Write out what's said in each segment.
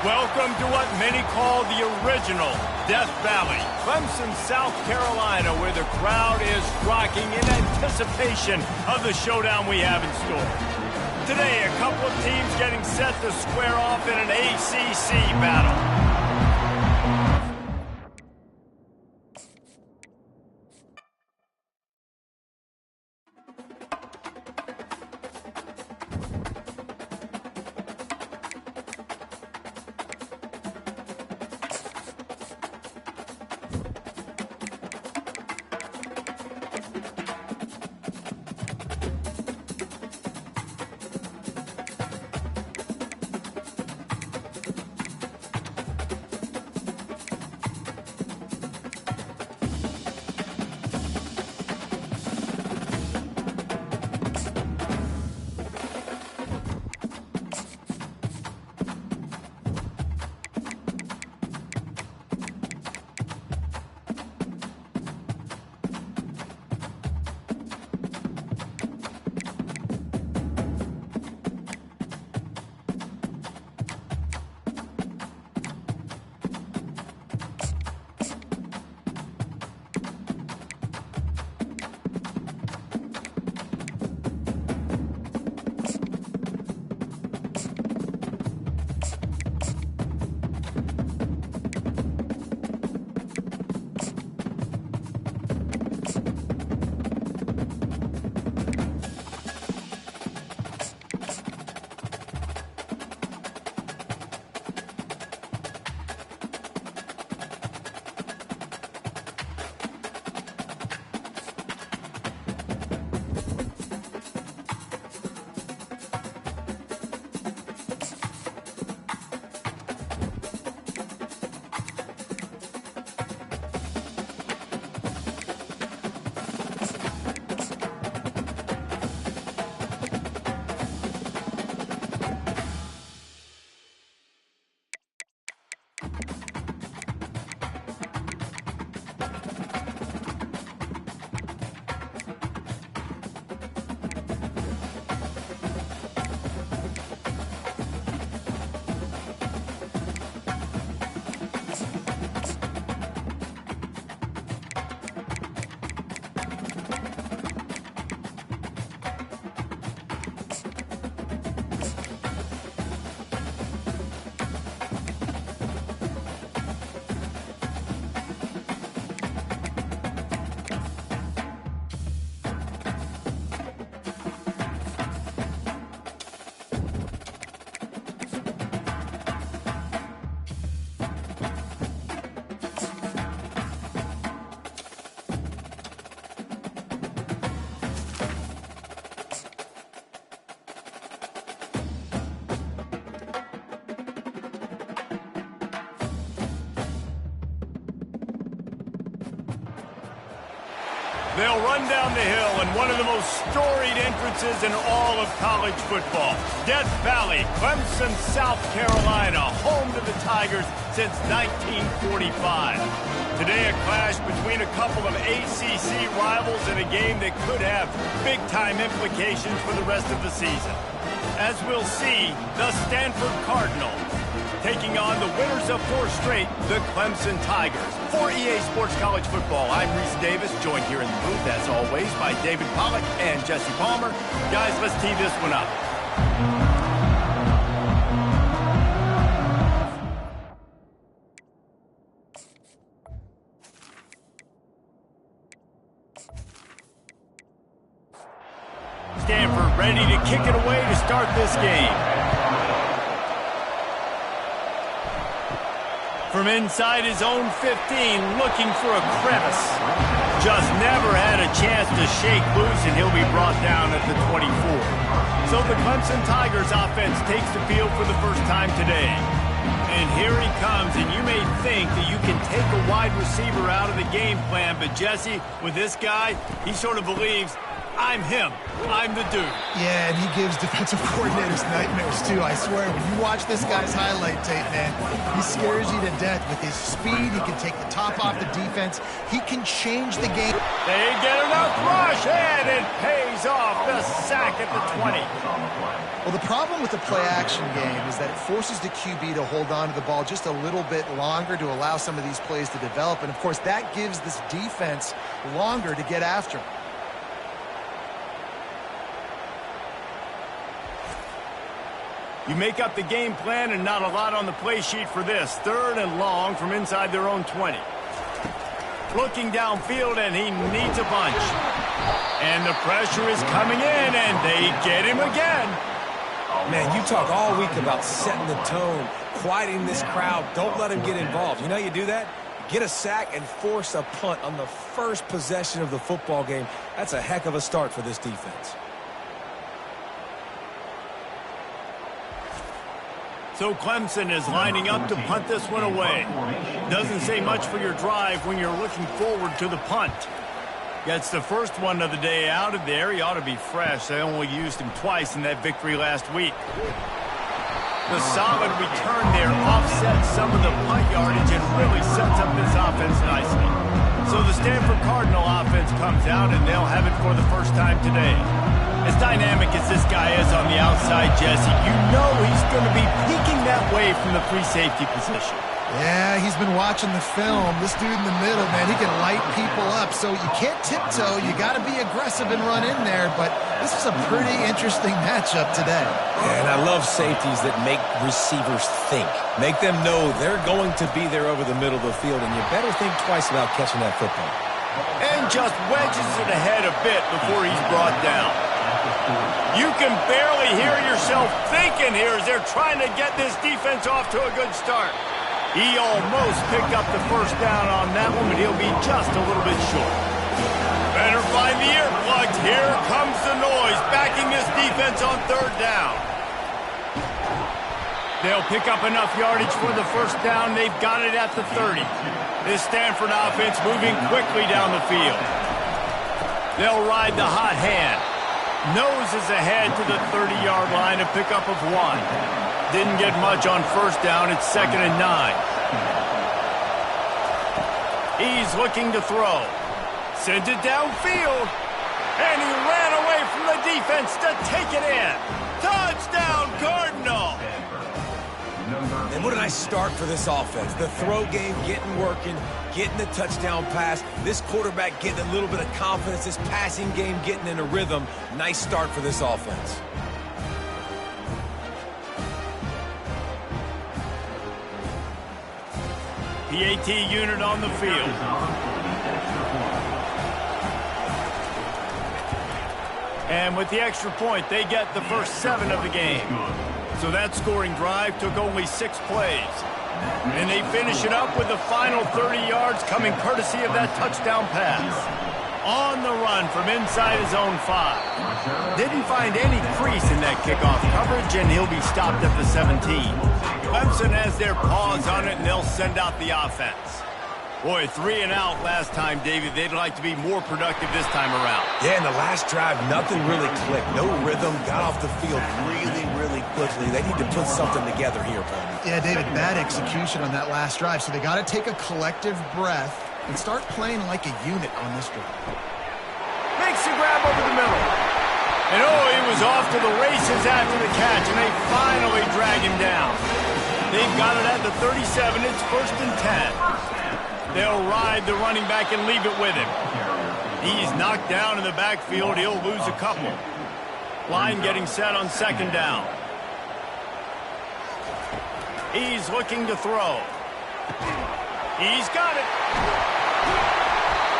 Welcome to what many call the original Death Valley, Clemson, South Carolina, where the crowd is rocking in anticipation of the showdown we have in store. Today, a couple of teams getting set to square off in an ACC battle. They'll run down the hill in one of the most storied entrances in all of college football. Death Valley, Clemson, South Carolina, home to the Tigers since 1945. Today, a clash between a couple of ACC rivals in a game that could have big-time implications for the rest of the season. As we'll see, the Stanford Cardinals taking on the winners of 4 straight, the Clemson Tigers. For EA Sports College Football, I'm Reese Davis, joined here in the booth, as always, by David Pollack and Jesse Palmer. Guys, let's tee this one up. Stanford ready to kick it away to start this game. From inside his own 15, looking for a crevice. Just never had a chance to shake loose, and he'll be brought down at the 24. So the Clemson Tigers offense takes the field for the first time today. And here he comes, and you may think that you can take a wide receiver out of the game plan, but Jesse, with this guy, he sort of believes I'm him. I'm the dude. Yeah, and he gives defensive coordinators nightmares, too. I swear, when you watch this guy's highlight tape, man, he scares you to death with his speed. He can take the top off the defense. He can change the game. They get enough rush, and it pays off. The sack at the 20. Well, the problem with the play-action game is that it forces the QB to hold on to the ball just a little bit longer to allow some of these plays to develop. And, of course, that gives this defense longer to get after him. You make up the game plan and not a lot on the play sheet for this. 3rd and long from inside their own 20. Looking downfield, and he needs a bunch. And the pressure is coming in, and they get him again. Man, you talk all week about setting the tone, quieting this crowd. Don't let him get involved. You know how you do that? Get a sack and force a punt on the first possession of the football game. That's a heck of a start for this defense. So Clemson is lining up to punt this one away. Doesn't say much for your drive when you're looking forward to the punt. Gets the first one of the day out of there. He ought to be fresh. They only used him twice in that victory last week. The solid return there offsets some of the punt yardage and really sets up this offense nicely. So the Stanford Cardinal offense comes out, and they'll have it for the first time today. As dynamic as this guy is on the outside, Jesse, you know he's going to be peeking that way from the free safety position. Yeah, he's been watching the film. This dude in the middle, man, he can light people up. So you can't tiptoe. You got to be aggressive and run in there. But this is a pretty interesting matchup today. Yeah, and I love safeties that make receivers think. Make them know they're going to be there over the middle of the field, and you better think twice about catching that football. And just wedges it ahead a bit before he's brought down. You can barely hear yourself thinking here as they're trying to get this defense off to a good start. He almost picked up the first down on that one, but he'll be just a little bit short. Better find the earplugs. Here comes the noise, backing this defense on 3rd down. They'll pick up enough yardage for the first down. They've got it at the 30. This Stanford offense moving quickly down the field. They'll ride the hot hand. Noses ahead to the 30-yard line, a pickup of 1. Didn't get much on first down. It's 2nd and 9. He's looking to throw. Sends it downfield. And he ran away from the defense to take it in. Touchdown, Cardinal! And what a nice start for this offense. The throw game getting working, getting the touchdown pass. This quarterback getting a little bit of confidence. This passing game getting in a rhythm. Nice start for this offense. PAT unit on the field. And with the extra point, they get the first 7 of the game. So that scoring drive took only 6 plays. And they finish it up with the final 30 yards coming courtesy of that touchdown pass. On the run from inside his own 5. Didn't find any crease in that kickoff coverage, and he'll be stopped at the 17. Clemson has their paws on it, and they'll send out the offense. Boy, 3 and out last time, David. They'd like to be more productive this time around. Yeah, in the last drive, nothing really clicked. No rhythm, got off the field really quickly. They need to put something together here, Paul. Yeah, David, bad execution on that last drive. So they got to take a collective breath and start playing like a unit on this drive. Makes the grab over the middle. And oh, he was off to the races after the catch, and they finally drag him down. They've got it at the 37. It's 1st and 10. They'll ride the running back and leave it with him. He's knocked down in the backfield. He'll lose a couple. Line getting set on 2nd down. He's looking to throw. He's got it.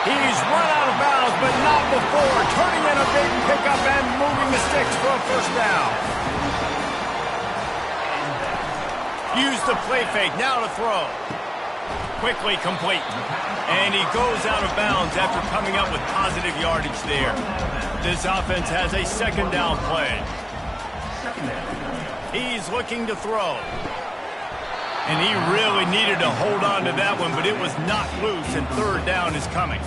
He's run out of bounds, but not before. Turning in a big pickup and moving the sticks for a first down. Use the play fake. Now to throw. Quickly complete. And he goes out of bounds after coming up with positive yardage there. This offense has a 2nd down play. He's looking to throw. And he really needed to hold on to that one, but it was knocked loose, and 3rd down is coming.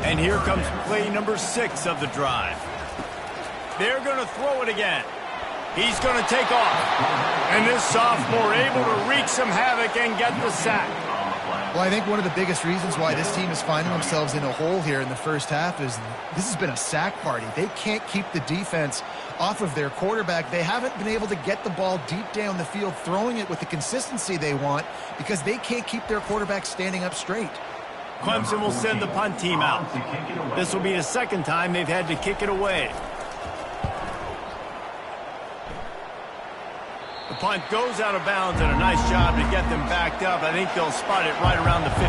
And here comes play number 6 of the drive. They're going to throw it again. He's going to take off. And this sophomore able to wreak some havoc and get the sack. Well, I think one of the biggest reasons why this team is finding themselves in a hole here in the first half is this has been a sack party. They can't keep the defense off of their quarterback. They haven't been able to get the ball deep down the field, throwing it with the consistency they want because they can't keep their quarterback standing up straight. Clemson will send the punt team out. This will be the second time they've had to kick it away. The punt goes out of bounds, and a nice job to get them backed up. I think they'll spot it right around the 15.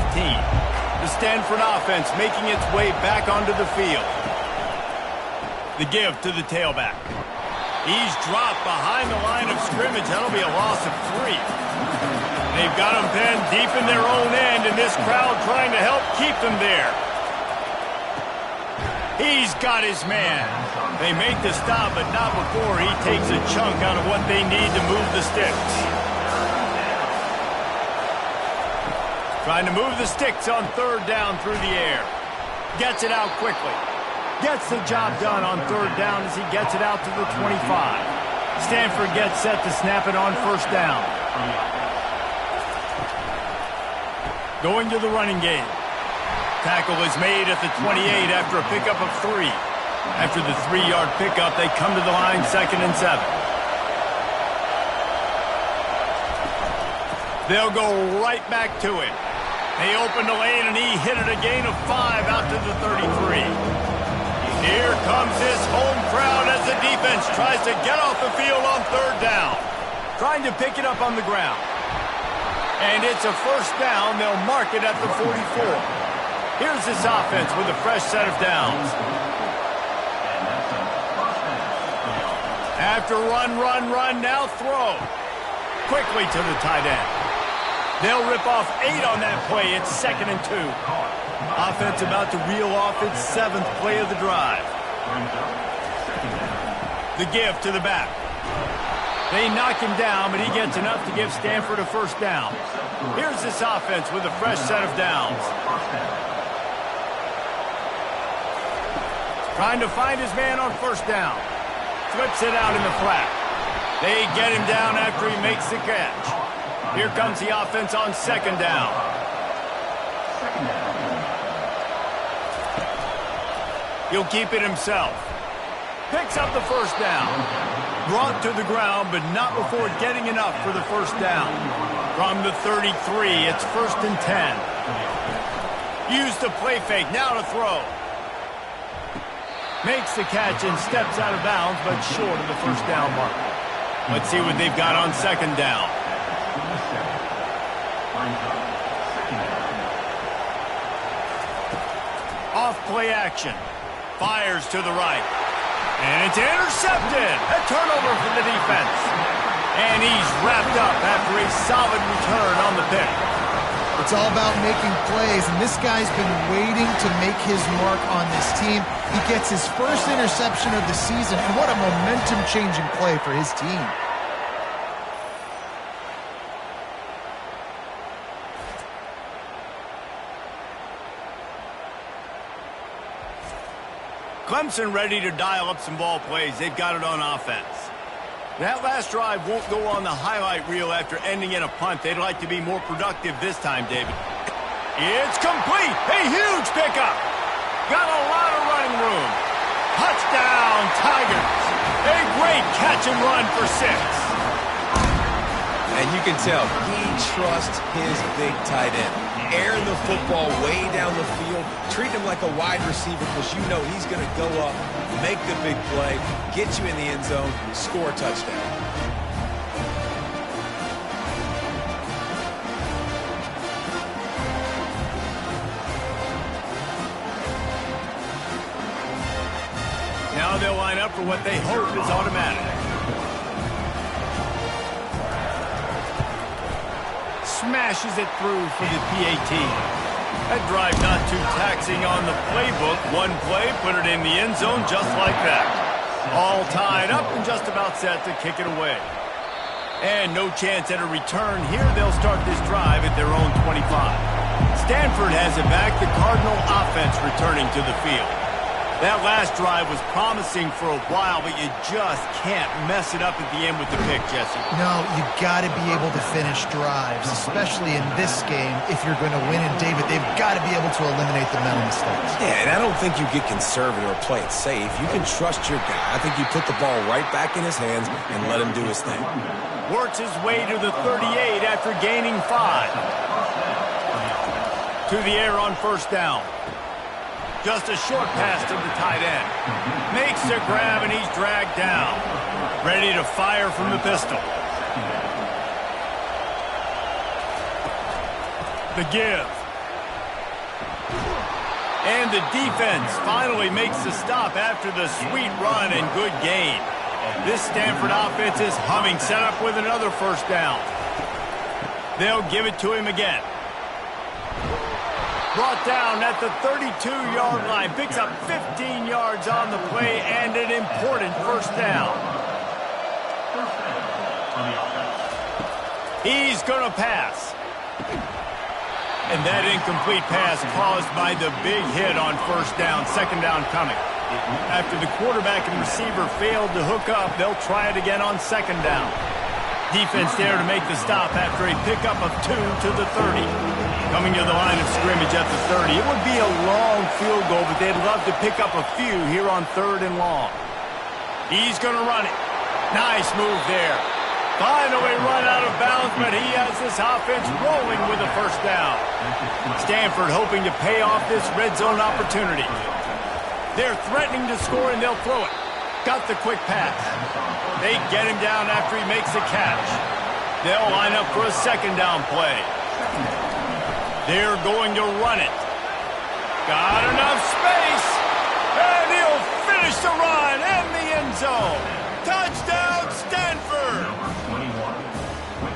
The Stanford offense making its way back onto the field. The give to the tailback. He's dropped behind the line of scrimmage. That'll be a loss of 3. They've got him pinned deep in their own end, and this crowd trying to help keep them there. He's got his man. They make the stop, but not before he takes a chunk out of what they need to move the sticks. Trying to move the sticks on 3rd down through the air. Gets it out quickly. Gets the job done on 3rd down as he gets it out to the 25. Stanford gets set to snap it on 1st down. Going to the running game. Tackle is made at the 28 after a pickup of 3. After the 3-yard pickup, they come to the line 2nd and 7. They'll go right back to it. They open the lane, and he hit it a gain of 5 out to the 33. Here comes this home crowd as the defense tries to get off the field on 3rd down. Trying to pick it up on the ground. And it's a 1st down. They'll mark it at the 44. Here's this offense with a fresh set of downs. After run, now throw. Quickly to the tight end. They'll rip off 8 on that play. It's 2nd and 2. Offense about to reel off its 7th play of the drive. The give to the back. They knock him down, but he gets enough to give Stanford a 1st down. Here's this offense with a fresh set of downs. Trying to find his man on 1st down. Flips it out in the flat. They get him down after he makes the catch. Here comes the offense on 2nd down. He'll keep it himself. Picks up the 1st down. Brought to the ground, but not before getting enough for the 1st down. From the 33, it's 1st and 10. Use the play fake, now to throw. Makes the catch and steps out of bounds, but short of the 1st down mark. Let's see what they've got on 2nd down. Off play action. Fires to the right. And it's intercepted. A turnover for the defense. And he's wrapped up after a solid return on the pick. It's all about making plays, and this guy's been waiting to make his mark on this team. He gets his first interception of the season, and what a momentum-changing play for his team. Clemson ready to dial up some ball plays. They've got it on offense. That last drive won't go on the highlight reel after ending in a punt. They'd like to be more productive this time, David. It's complete. A huge pickup. Got a lot of running room. Touchdown, Tigers. A great catch and run for 6. And you can tell he trusts his big tight end. Air the football way down the field. Treat him like a wide receiver because you know he's going to go up, make the big play, get you in the end zone, score a touchdown. Now they'll line up for what they hope is automatic. Smashes it through for the PAT. That drive not too taxing on the playbook. One play, put it in the end zone just like that. All tied up and just about set to kick it away. And no chance at a return here. They'll start this drive at their own 25. Stanford has it back. The Cardinal offense returning to the field. That last drive was promising for a while, but you just can't mess it up at the end with the pick, Jesse. No, you got to be able to finish drives, especially in this game. If you're going to win, and David, they've got to be able to eliminate the mental mistakes. Yeah, and I don't think you get conservative or play it safe. You can trust your guy. I think you put the ball right back in his hands and let him do his thing. Works his way to the 38 after gaining 5. To the air on first down. Just a short pass to the tight end. Makes the grab, and he's dragged down. Ready to fire from the pistol. The give. And the defense finally makes the stop after the sweet run and good gain. This Stanford offense is humming, set up with another first down. They'll give it to him again. Brought down at the 32-yard line. Picks up 15 yards on the play and an important first down. He's going to pass. And that incomplete pass caused by the big hit on first down. Second down coming. After the quarterback and receiver failed to hook up, they'll try it again on second down. Defense there to make the stop after a pickup of 2 to the 30. Coming to the line of scrimmage at the 30. It would be a long field goal, but they'd love to pick up a few here on 3rd and long. He's going to run it. Nice move there. Finally run out of bounds, but he has this offense rolling with a first down. Stanford hoping to pay off this red zone opportunity. They're threatening to score, and they'll throw it. Got the quick pass. They get him down after he makes a catch. They'll line up for a second down play. They're going to run it. Got enough space. And he'll finish the run in the end zone. Touchdown, Stanford.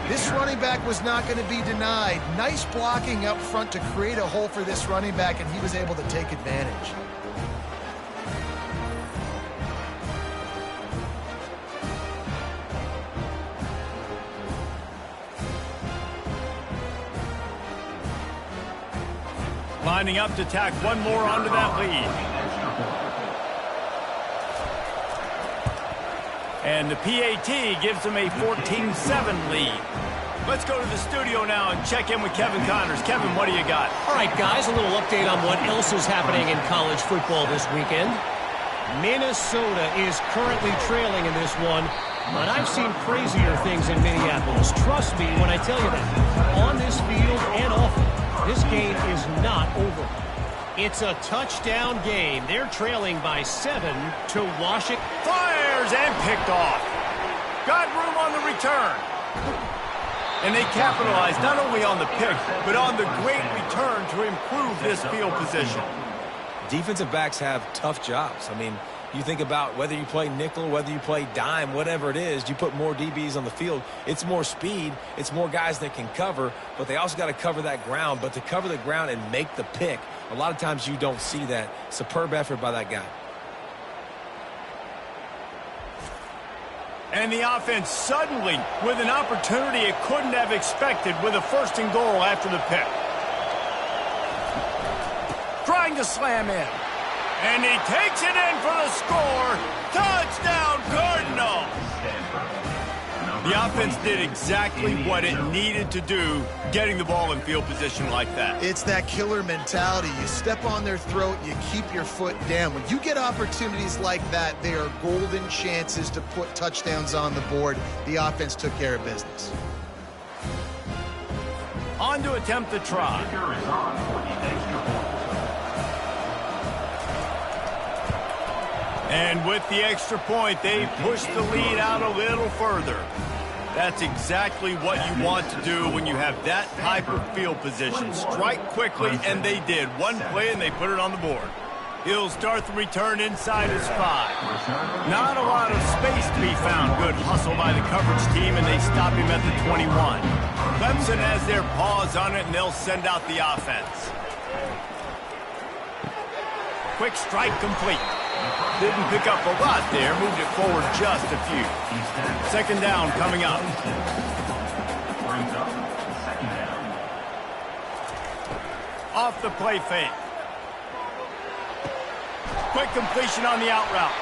This running back was not going to be denied. Nice blocking up front to create a hole for this running back, and he was able to take advantage. Lining up to tack one more onto that lead. And the PAT gives them a 14-7 lead. Let's go to the studio now and check in with Kevin Connors. Kevin, what do you got? All right, guys, a little update on what else is happening in college football this weekend. Minnesota is currently trailing in this one, but I've seen crazier things in Minneapolis. Trust me when I tell you that. On this field and off it. This game is not over. It's a touchdown game. They're trailing by 7 to Washington. Fires and picked off. Got room on the return. And they capitalized not only on the pick, but on the great return to improve this field position. Defensive backs have tough jobs. I mean, you think about whether you play nickel, whether you play dime, whatever it is, you put more DBs on the field. It's more speed. It's more guys that can cover, but they also got to cover that ground. But to cover the ground and make the pick, a lot of times you don't see that. Superb effort by that guy. And the offense suddenly with an opportunity it couldn't have expected with a 1st and goal after the pick. Trying to slam in. And he takes it in for the score. Touchdown, Cardinals! The offense did exactly what it needed to do, getting the ball in field position like that. It's that killer mentality. You step on their throat, you keep your foot down. When you get opportunities like that, they are golden chances to put touchdowns on the board. The offense took care of business. On to attempt the try. And with the extra point, they push the lead out a little further. That's exactly what you want to do when you have that type of field position. Strike quickly, and they did. One play, and they put it on the board. He'll start the return inside his 5. Not a lot of space to be found. Good hustle by the coverage team, and they stop him at the 21. Clemson has their paws on it, and they'll send out the offense. Quick strike complete. Didn't pick up a lot there, moved it forward just a few. Second down coming up. off the play fake. Quick completion on the out route.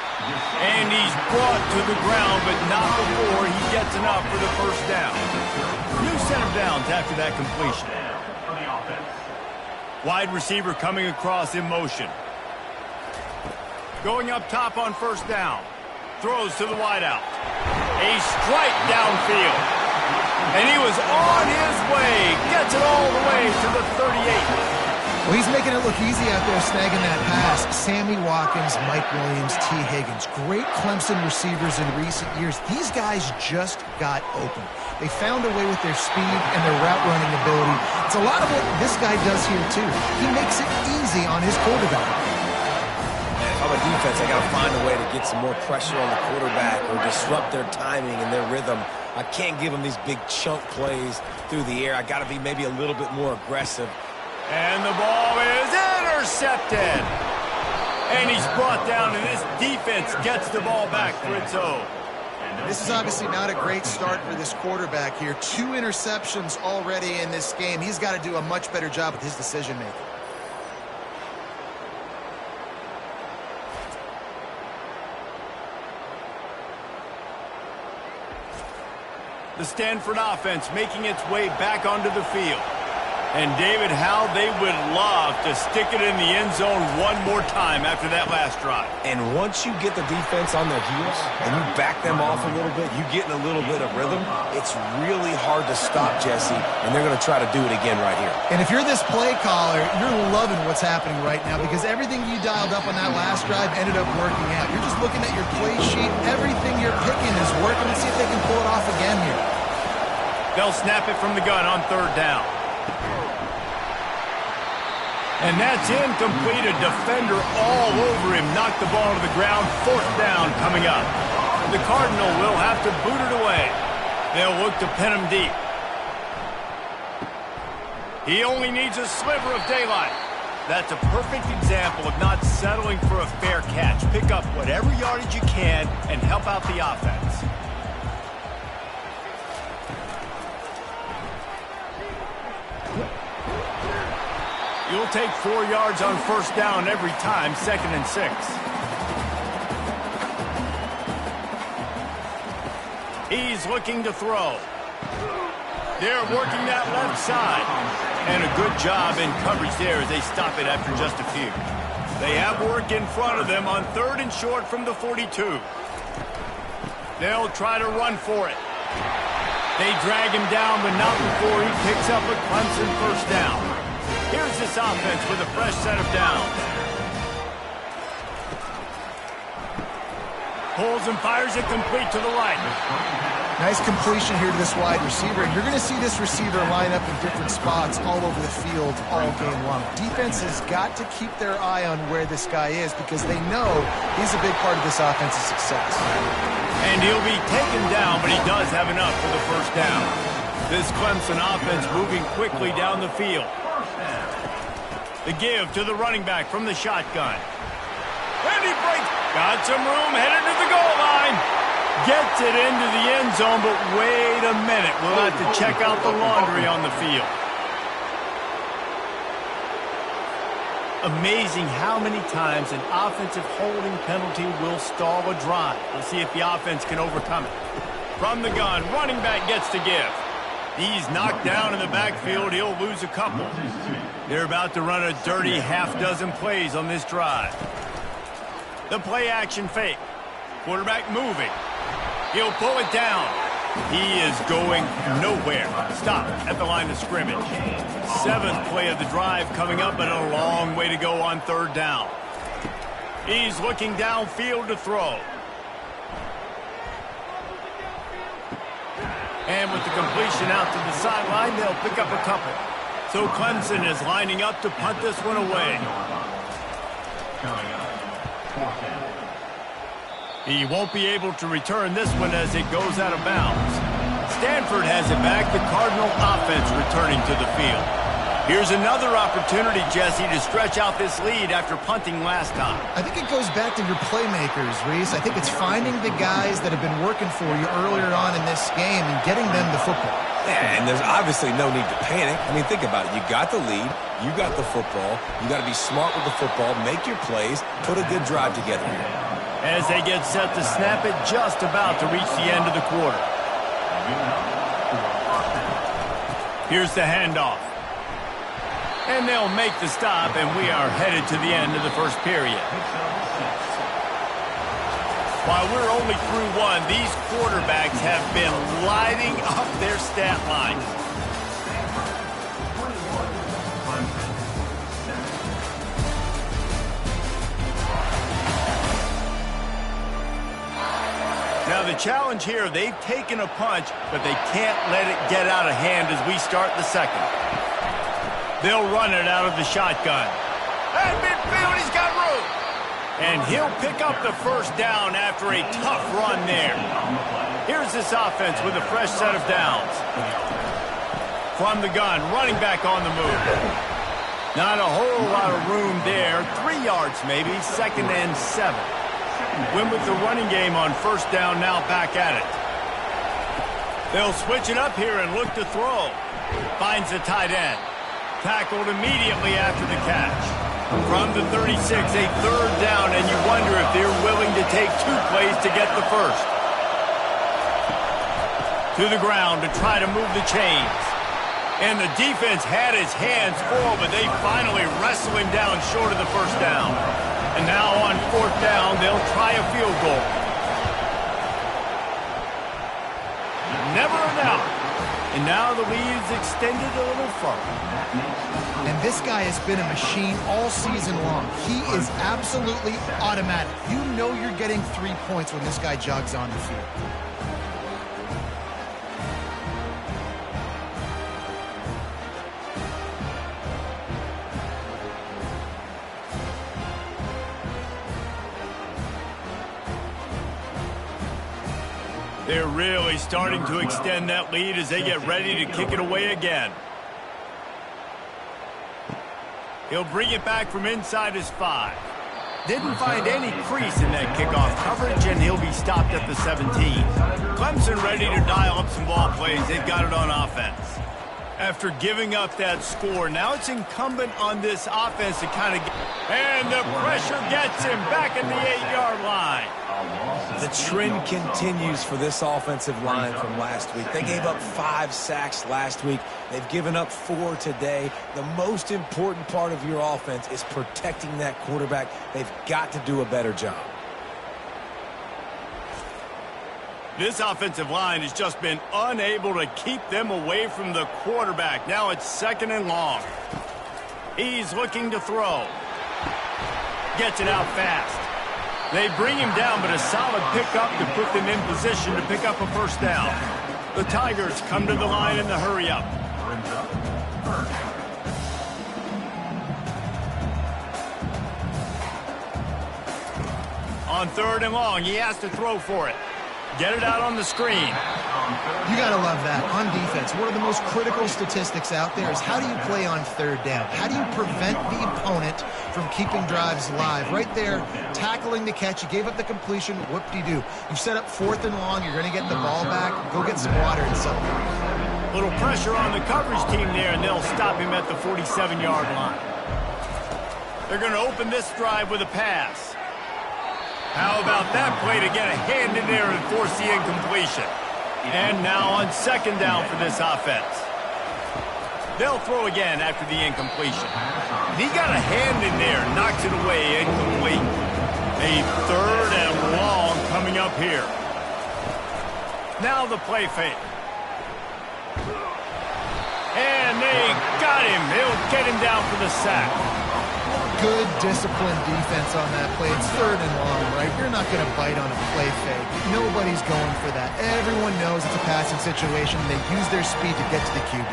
And he's brought to the ground, but not before he gets enough for the first down. New set of downs after that completion. Wide receiver coming across in motion. Going up top on first down. Throws to the wideout. A strike downfield. And he was on his way. Gets it all the way to the 38. Well, he's making it look easy out there snagging that pass. Sammy Watkins, Mike Williams, T. Higgins. Great Clemson receivers in recent years. These guys just got open. They found a way with their speed and their route running ability. It's a lot of what this guy does here, too. He makes it easy on his quarterback. If I'm a defense, I got to find a way to get some more pressure on the quarterback or disrupt their timing and their rhythm. I can't give them these big chunk plays through the air. I got to be maybe a little bit more aggressive. And the ball is intercepted. And he's brought down, and this defense gets the ball back for its own. This is obviously not a great start for this quarterback here. 2 interceptions already in this game. He's got to do a much better job with his decision-making. The Stanford offense making its way back onto the field. And, David, how they would love to stick it in the end zone one more time after that last drive. And once you get the defense on their heels and you back them off a little bit, you get in a little bit of rhythm, it's really hard to stop, Jesse, and they're going to try to do it again right here. And if you're this play caller, you're loving what's happening right now because everything you dialed up on that last drive ended up working out. You're just looking at your play sheet. Everything you're picking is working. Let's see if they can pull it off again here. They'll snap it from the gun on third down. And that's incomplete. A defender all over him. Knocked the ball to the ground. Fourth down coming up. The Cardinal will have to boot it away. They'll look to pin him deep. He only needs a sliver of daylight. That's a perfect example of not settling for a fair catch. Pick up whatever yardage you can and help out the offense. You'll take 4 yards on first down every time, 2nd and 6. He's looking to throw. They're working that left side. And a good job in coverage there as they stop it after just a few. They have work in front of them on 3rd and short from the 42. They'll try to run for it. They drag him down, but not before he picks up a Clemson first down. Here's this offense with a fresh set of downs. Pulls and fires it complete to the right. Nice completion here to this wide receiver. And you're going to see this receiver line up in different spots all over the field all game long. Defense has got to keep their eye on where this guy is because they know he's a big part of this offense's success. And he'll be taken down, but he does have enough for the first down. This Clemson offense moving quickly down the field. The give to the running back from the shotgun. And he breaks. Got some room, headed to the goal line. Gets it into the end zone, but wait a minute. We'll have to check out the laundry on the field. Amazing how many times an offensive holding penalty will stall a drive. We'll see if the offense can overcome it. From the gun, running back gets to give. He's knocked down in the backfield. He'll lose a couple. They're about to run a dirty half-dozen plays on this drive. The play-action fake. Quarterback moving. He'll pull it down. He is going nowhere. Stop at the line of scrimmage. 7th play of the drive coming up, but a long way to go on third down. He's looking downfield to throw. And with the completion out to the sideline, they'll pick up a couple. So Clemson is lining up to punt this one away. He won't be able to return this one as it goes out of bounds. Stanford has it back. The Cardinal offense returning to the field. Here's another opportunity, Jesse, to stretch out this lead after punting last time. I think it goes back to your playmakers, Reese. I think it's finding the guys that have been working for you earlier on in this game and getting them the football. Yeah, and there's obviously no need to panic. I mean, think about it. You got the lead. You got the football. You got to be smart with the football, make your plays, put a good drive together here. As they get set to snap it, just about to reach the end of the quarter. Here's the handoff. And they'll make the stop, and we are headed to the end of the first period. While we're only through one, these quarterbacks have been lighting up their stat lines. Now the challenge here, they've taken a punch, but they can't let it get out of hand as we start the second. They'll run it out of the shotgun. At midfield, he's got room. And he'll pick up the first down after a tough run there. Here's this offense with a fresh set of downs. From the gun, running back on the move. Not a whole lot of room there. 3 yards maybe, 2nd and 7. Win with the running game on first down, now back at it. They'll switch it up here and look to throw. Finds the tight end. Tackled immediately after the catch. From the 36, a 3rd down, and you wonder if they're willing to take 2 plays to get the first. To the ground to try to move the chains. And the defense had his hands full, but they finally wrestle him down short of the first down. And now on 4th down, they'll try a field goal. Never a doubt. And now the lead is extended a little further. And this guy has been a machine all season long. He is absolutely automatic. You know you're getting 3 points when this guy jogs on the field. They're really starting to extend that lead as they get ready to kick it away again. He'll bring it back from inside his 5. Didn't find any crease in that kickoff coverage, and he'll be stopped at the 17. Clemson ready to dial up some ball plays. They've got it on offense. After giving up that score, now it's incumbent on this offense to kind of get... And the pressure gets him back at the 8-yard line. The trend continues for this offensive line from last week. They gave up 5 sacks last week. They've given up 4 today. The most important part of your offense is protecting that quarterback. They've got to do a better job. This offensive line has just been unable to keep them away from the quarterback. Now it's 2nd and long. He's looking to throw. Gets it out fast. They bring him down, but a solid pickup to put them in position to pick up a first down. The Tigers come to the line in the hurry-up. On 3rd and long, he has to throw for it. Get it out on the screen. You got to love that. On defense, one of the most critical statistics out there is how do you play on 3rd down? How do you prevent the opponent from keeping drives alive? Right there, tackling the catch. You gave up the completion. Whoop-de-doo. You set up 4th and long. You're going to get the ball back. Go get some water and something. Little pressure on the coverage team there, and they'll stop him at the 47-yard line. They're going to open this drive with a pass. How about that play to get a hand in there and force the incompletion? And now on 2nd down for this offense. They'll throw again after the incompletion. He got a hand in there, knocks it away, incomplete. A 3rd and long coming up here. Now the play fake. And they got him. He'll get him down for the sack. Good disciplined defense on that play. It's 3rd and long, right? You're not going to bite on a play fake. Nobody's going for that. Everyone knows it's a passing situation. They use their speed to get to the QB.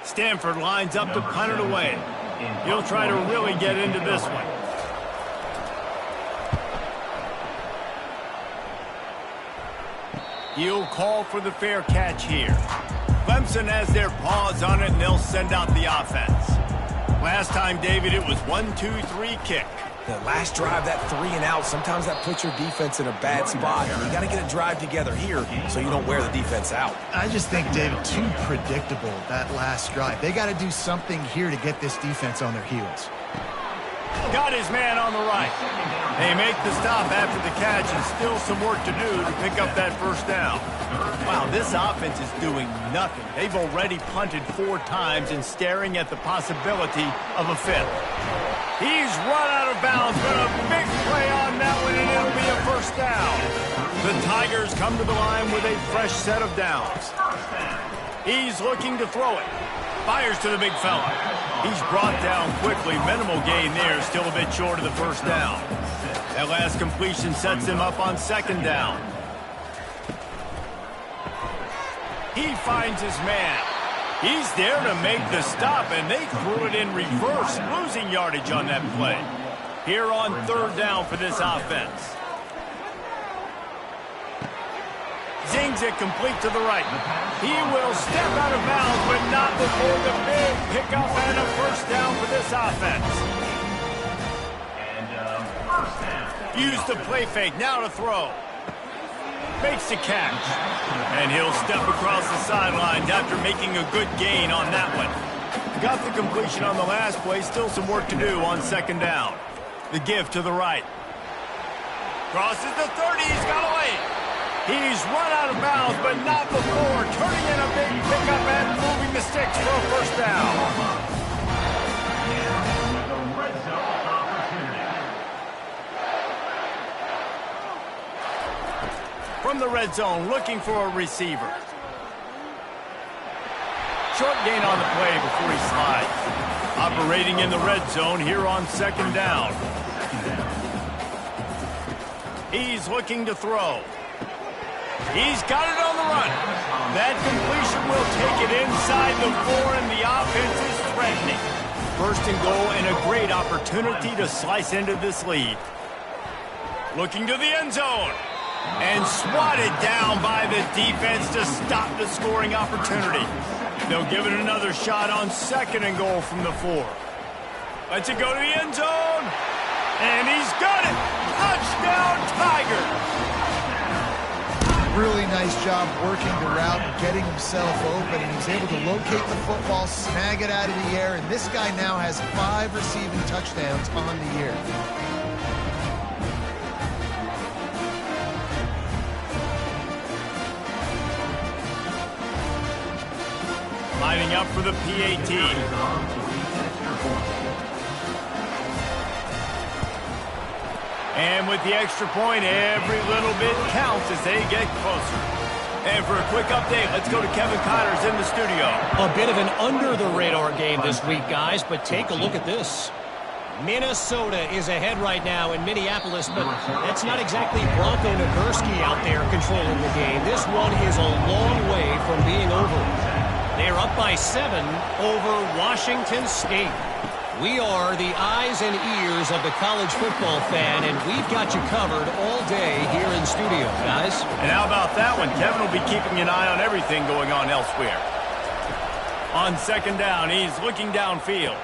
Stanford lines up to punt it away. He'll try to really get into this one. He'll call for the fair catch here. Clemson has their paws on it, and they'll send out the offense. Last time, David, it was 1-2-3 kick. The last drive, that 3 and out, sometimes that puts your defense in a bad spot. You got to get a drive together here so you don't wear the defense out. I just think, David, too predictable, that last drive. They got to do something here to get this defense on their heels. Got his man on the right. They make the stop after the catch, and still some work to do to pick up that first down. Wow, this offense is doing nothing. They've already punted 4 times and staring at the possibility of a 5th. He's run out of bounds, but a big play on that one, and it'll be a first down. The Tigers come to the line with a fresh set of downs. He's looking to throw it. Fires to the big fella. He's brought down quickly. Minimal gain there, still a bit short of the first down. That last completion sets him up on second down. He finds his man. He's there to make the stop, and they threw it in reverse, losing yardage on that play. Here on third down for this offense. Zings it complete to the right. He will step out of bounds, but not before the big pickup and a first down for this offense. Use the play fake, now to throw. Makes the catch. And he'll step across the sidelines after making a good gain on that one. Got the completion on the last play, still some work to do on second down. The give to the right. Crosses the 30, he's got away. He's run out of bounds, but not before turning in a big pickup and moving the sticks for a first down. From the red zone, looking for a receiver. Short gain on the play before he slides. Operating in the red zone here on second down. He's looking to throw. He's got it on the run. That completion will take it inside the 4, and the offense is threatening. First and goal, and a great opportunity to slice into this lead. Looking to the end zone. And swatted down by the defense to stop the scoring opportunity. They'll give it another shot on second and goal from the 4. Lets it go to the end zone. And he's got it. Touchdown, Tigers. Really nice job working the route and getting himself open, and he's able to locate the football, snag it out of the air, and this guy now has 5 receiving touchdowns on the year. Lining up for the PAT. And with the extra point, every little bit counts as they get closer. And for a quick update, let's go to Kevin Connors in the studio. A bit of an under-the-radar game this week, guys, but take a look at this. Minnesota is ahead right now in Minneapolis, but that's not exactly Bronco Nagurski out there controlling the game. This one is a long way from being over. They're up by 7 over Washington State. We are the eyes and ears of the college football fan, and we've got you covered all day here in studio, guys. And how about that one? Kevin will be keeping an eye on everything going on elsewhere. On second down, he's looking downfield.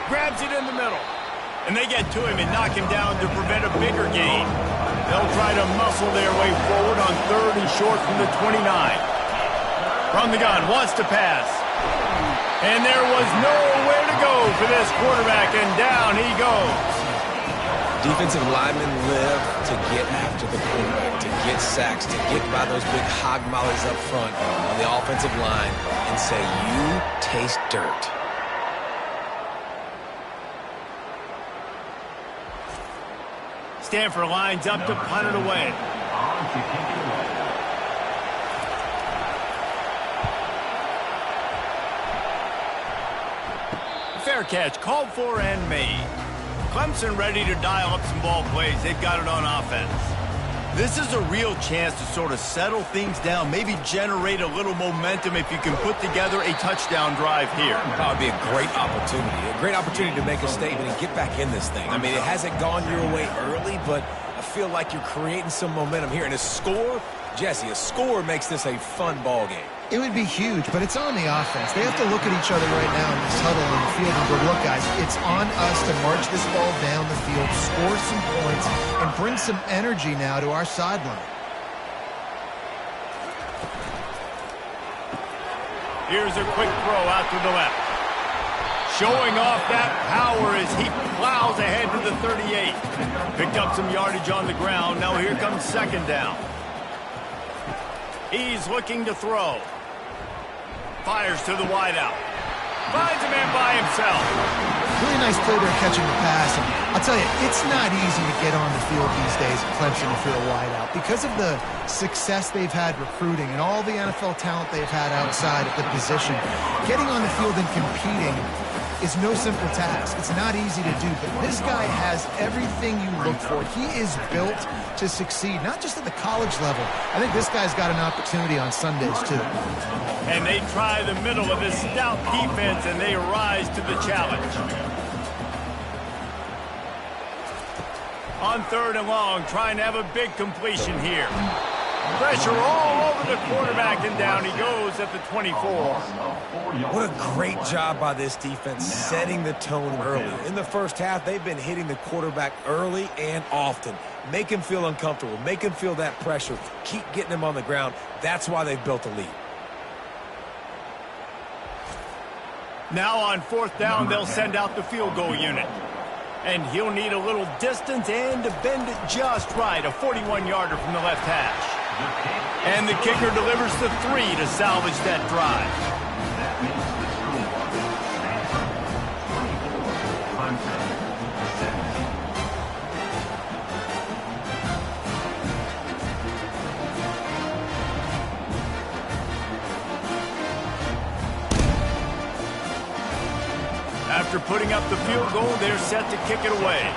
Grabs it in the middle. And they get to him and knock him down to prevent a bigger gain. They'll try to muscle their way forward on third and short from the 29. From the gun, wants to pass. And there was nowhere to go for this quarterback, and down he goes. Defensive linemen live to get after the quarterback, to get sacks, to get by those big hog mollies up front on the offensive line and say, you taste dirt. Stanford lines up to punt it away. Fair catch, called for and made. Clemson ready to dial up some ball plays. They've got it on offense. This is a real chance to sort of settle things down, maybe generate a little momentum if you can put together a touchdown drive here. That would be a great opportunity to make a statement and get back in this thing. I mean, it hasn't gone your way early, but I feel like you're creating some momentum here. And a score Jesse, a score makes this a fun ball game. It would be huge, but it's on the offense. They have to look at each other right now in this huddle on the field and go, look, guys, it's on us to march this ball down the field, score some points, and bring some energy now to our sideline. Here's a quick throw out to the left. Showing off that power as he plows ahead to the 38. Picked up some yardage on the ground. Now here comes second down. He's looking to throw. Fires to the wideout. Finds a man by himself. Really nice play there catching the pass. And I'll tell you, it's not easy to get on the field these days at Clemson if you're a wideout. Because of the success they've had recruiting and all the NFL talent they've had outside of the position, getting on the field and competing is no simple task. It's not easy to do, but this guy has everything you look for. He is built to succeed, not just at the college level. I think this guy's got an opportunity on Sundays, too. And they try the middle of this stout defense, and they rise to the challenge. On third and long, trying to have a big completion here. Pressure all over the quarterback, and down he goes at the 24. What a great job by this defense setting the tone early. In the first half, they've been hitting the quarterback early and often. Make him feel uncomfortable. Make him feel that pressure. Keep getting him on the ground. That's why they've built a lead. Now on fourth down, they'll send out the field goal unit. And he'll need a little distance and to bend it just right. A 41-yarder from the left hash. And the kicker delivers the 3 to salvage that drive. After putting up the field goal, they're set to kick it away.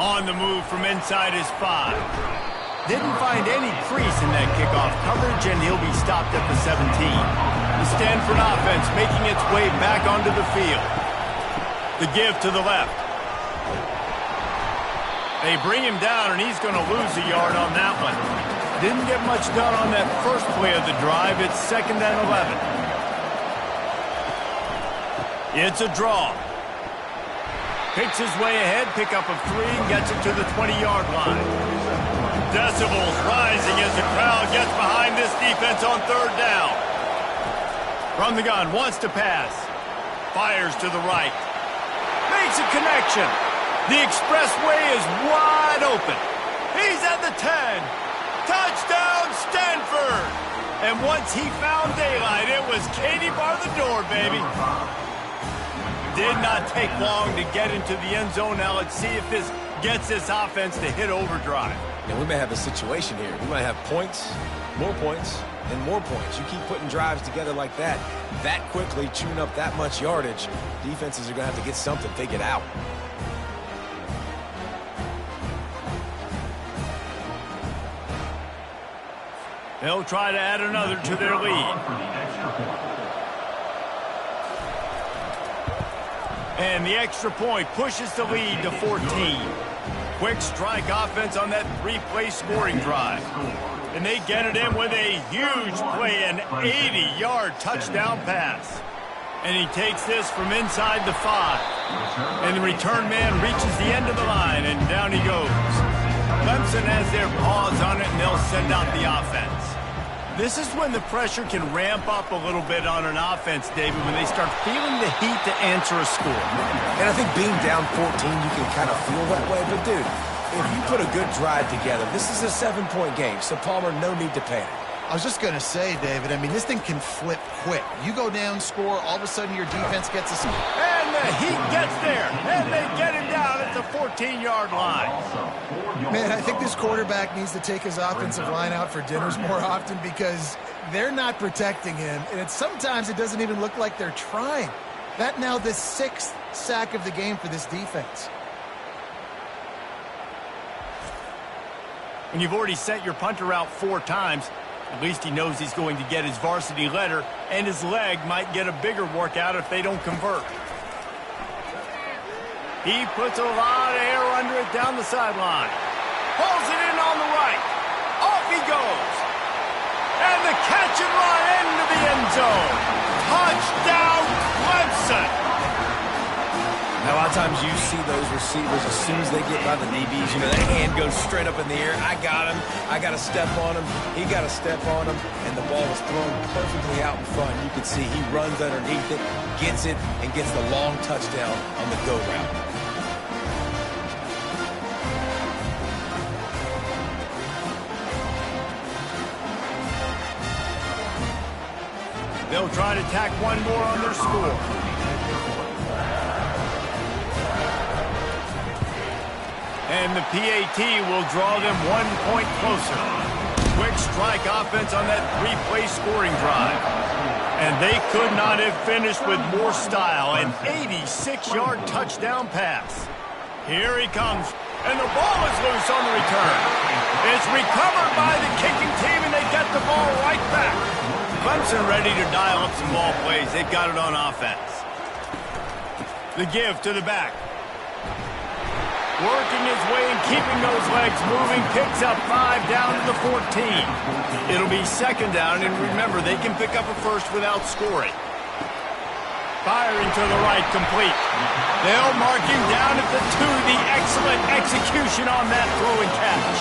On the move from inside his 5. Didn't find any crease in that kickoff coverage, and he'll be stopped at the 17. The Stanford offense making its way back onto the field. The give to the left. They bring him down, and he's going to lose a yard on that one. Didn't get much done on that first play of the drive. It's second and 11. It's a draw. Picks his way ahead, pick up of 3, gets it to the 20-yard line. Decibels rising as the crowd gets behind this defense on third down. From the gun, wants to pass. Fires to the right. Makes a connection. The expressway is wide open. He's at the 10. Touchdown, Stanford! And once he found daylight, it was Katie bar the door, baby. Did not take long to get into the end zone. Now let's see if this gets this offense to hit overdrive. And we may have a situation here. We might have points, and more points. You keep putting drives together like that quickly, chewing up that much yardage, defenses are going to have to get something figured out. They'll try to add another to their lead. And the extra point pushes the lead to 14. Quick strike offense on that 3-play scoring drive. And they get it in with a huge play, an 80-yard touchdown pass. And he takes this from inside the 5. And the return man reaches the end of the line, and down he goes. Clemson has their paws on it, and they'll send out the offense. This is when the pressure can ramp up a little bit on an offense, David, when they start feeling the heat to answer a score. And I think being down 14, you can kind of feel that way. But, dude, if you put a good drive together, this is a 7-point game, so Palmer, no need to panic. I was just going to say, David, I mean, this thing can flip quick. You go down, score, all of a sudden your defense gets a... And the heat gets there, and they get him down at the 14-yard line. Man, I think this quarterback needs to take his offensive line out for dinners more often because they're not protecting him, and sometimes it doesn't even look like they're trying. That now the 6th sack of the game for this defense. When you've already sent your punter out 4 times, at least he knows he's going to get his varsity letter, and his leg might get a bigger workout if they don't convert. He puts a lot of air under it down the sideline. Pulls it in on the right. Off he goes. And the catch and run into the end zone. Touchdown, Clemson. Now, a lot of times you see those receivers, as soon as they get by the DBs, you know, their hand goes straight up in the air. I got him. I got to step on him. He got to step on him. And the ball was thrown perfectly out in front. You can see he runs underneath it, gets it, and gets the long touchdown on the go route. They'll try to tack one more on their score. And the PAT will draw them 1 point closer. Quick strike offense on that 3-play scoring drive. And they could not have finished with more style. An 86-yard touchdown pass. Here he comes. And the ball is loose on the return. It's recovered by the kicking team, and they get the ball right back. Clemson ready to dial up some ball plays. They've got it on offense. The give to the back. Working his way and keeping those legs moving. Picks up 5 down to the 14. It'll be second down, and remember, they can pick up a first without scoring. Firing to the right, complete. They'll mark him down at the 2. The excellent execution on that throw and catch.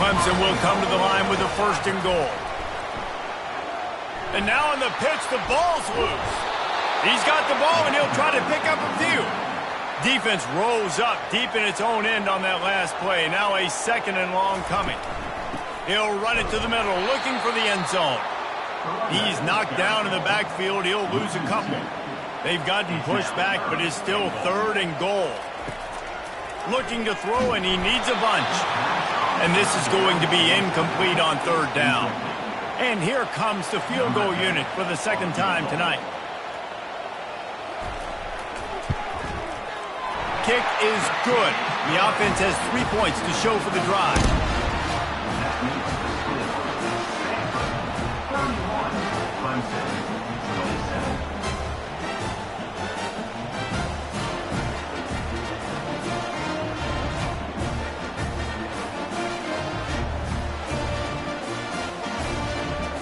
Clemson will come to the line with a 1st and goal. And now on the pitch, the ball's loose. He's got the ball, and he'll try to pick up a few. Defense rolls up deep in its own end on that last play. Now a 2nd and long coming. He'll run it to the middle, looking for the end zone. He's knocked down in the backfield. He'll lose a couple. They've gotten pushed back, but it's still 3rd and goal. Looking to throw, and he needs a bunch. And this is going to be incomplete on 3rd down. And here comes the field goal unit for the 2nd time tonight. Kick is good. The offense has 3 points to show for the drive.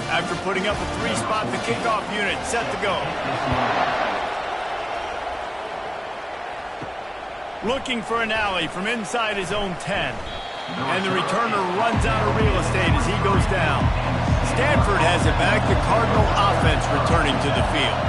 After putting up a 3-spot, the kickoff unit set to go. Looking for an alley from inside his own 10. And the returner runs out of real estate as he goes down. Stanford has it back. The Cardinal offense returning to the field.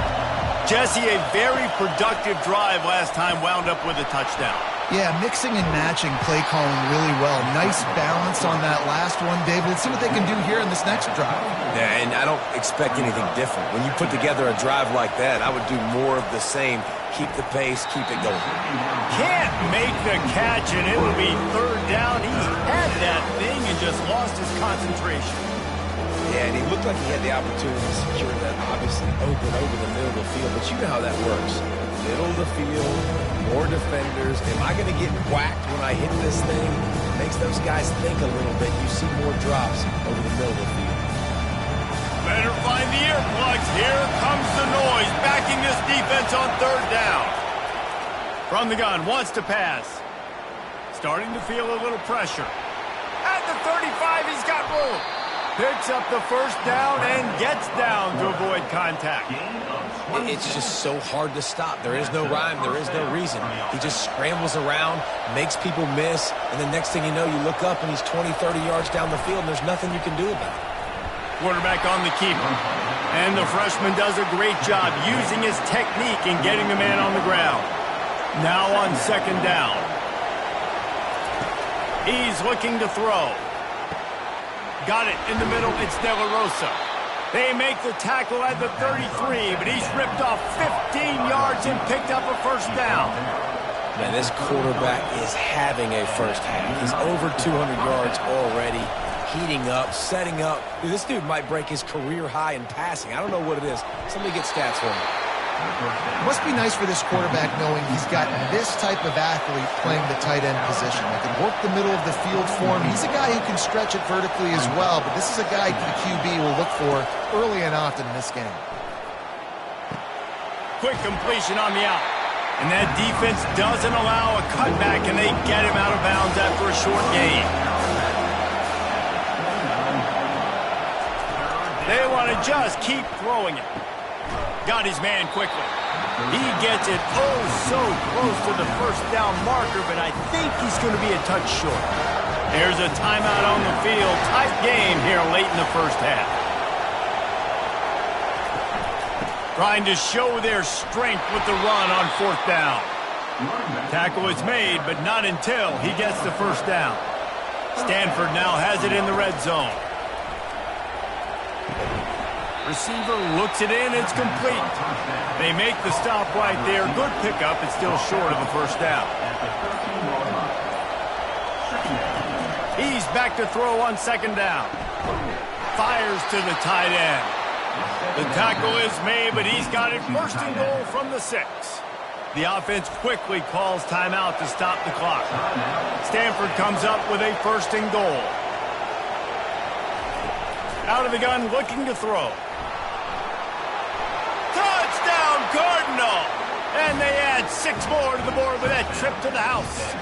Jesse, a very productive drive last time wound up with a touchdown. Yeah, mixing and matching play calling really well. Nice balance on that last one, Dave. Let's see what they can do here in this next drive. Yeah, and I don't expect anything different. When you put together a drive like that, I would do more of the same. Keep the pace, keep it going. Can't make the catch, and it will be 3rd down. He had that thing and just lost his concentration. Yeah, and he looked like he had the opportunity to secure that, obviously open over the middle of the field. But you know how that works. Middle of the field, more defenders. Am I going to get whacked when I hit this thing? Makes those guys think a little bit. You see more drops over the middle of the field. Better find the earplugs. Here comes the noise, backing this defense on 3rd down. From the gun, wants to pass. Starting to feel a little pressure. At the 35, he's got room. Picks up the 1st down and gets down to avoid contact. It's just so hard to stop. There is no rhyme. There is no reason. He just scrambles around, makes people miss, and the next thing you know, you look up and he's 20, 30 yards down the field, and there's nothing you can do about it. Quarterback on the keeper. And the freshman does a great job using his technique and getting the man on the ground. Now on 2nd down. He's looking to throw. Got it in the middle. It's De La Rosa. They make the tackle at the 33, but he's ripped off 15 yards and picked up a 1st down. Man, this quarterback is having a first half. He's over 200 yards already, heating up, setting up. Dude, this dude might break his career high in passing. I don't know what it is. Somebody get stats for him. Must be nice for this quarterback knowing he's got this type of athlete playing the tight end position. They can work the middle of the field for him. He's a guy who can stretch it vertically as well, but this is a guy the QB will look for early and often in this game. Quick completion on the out. And that defense doesn't allow a cutback, and they get him out of bounds after a short gain. They want to just keep throwing it. Got his man quickly. He gets it oh so close to the first down marker, but I think he's going to be a touch short. There's a timeout on the field. Tight game here late in the first half. Trying to show their strength with the run on fourth down. Tackle is made, but not until he gets the first down. Stanford now has it in the red zone. Receiver looks it in. It's complete. They make the stop right there. Good pickup. It's still short of a first down. He's back to throw on second down. Fires to the tight end. The tackle is made, but he's got it first and goal from the 6. The offense quickly calls timeout to stop the clock. Stanford comes up with a first and goal. Out of the gun, looking to throw. Touchdown, Cardinal! And they add 6 more to the board with that trip to the house.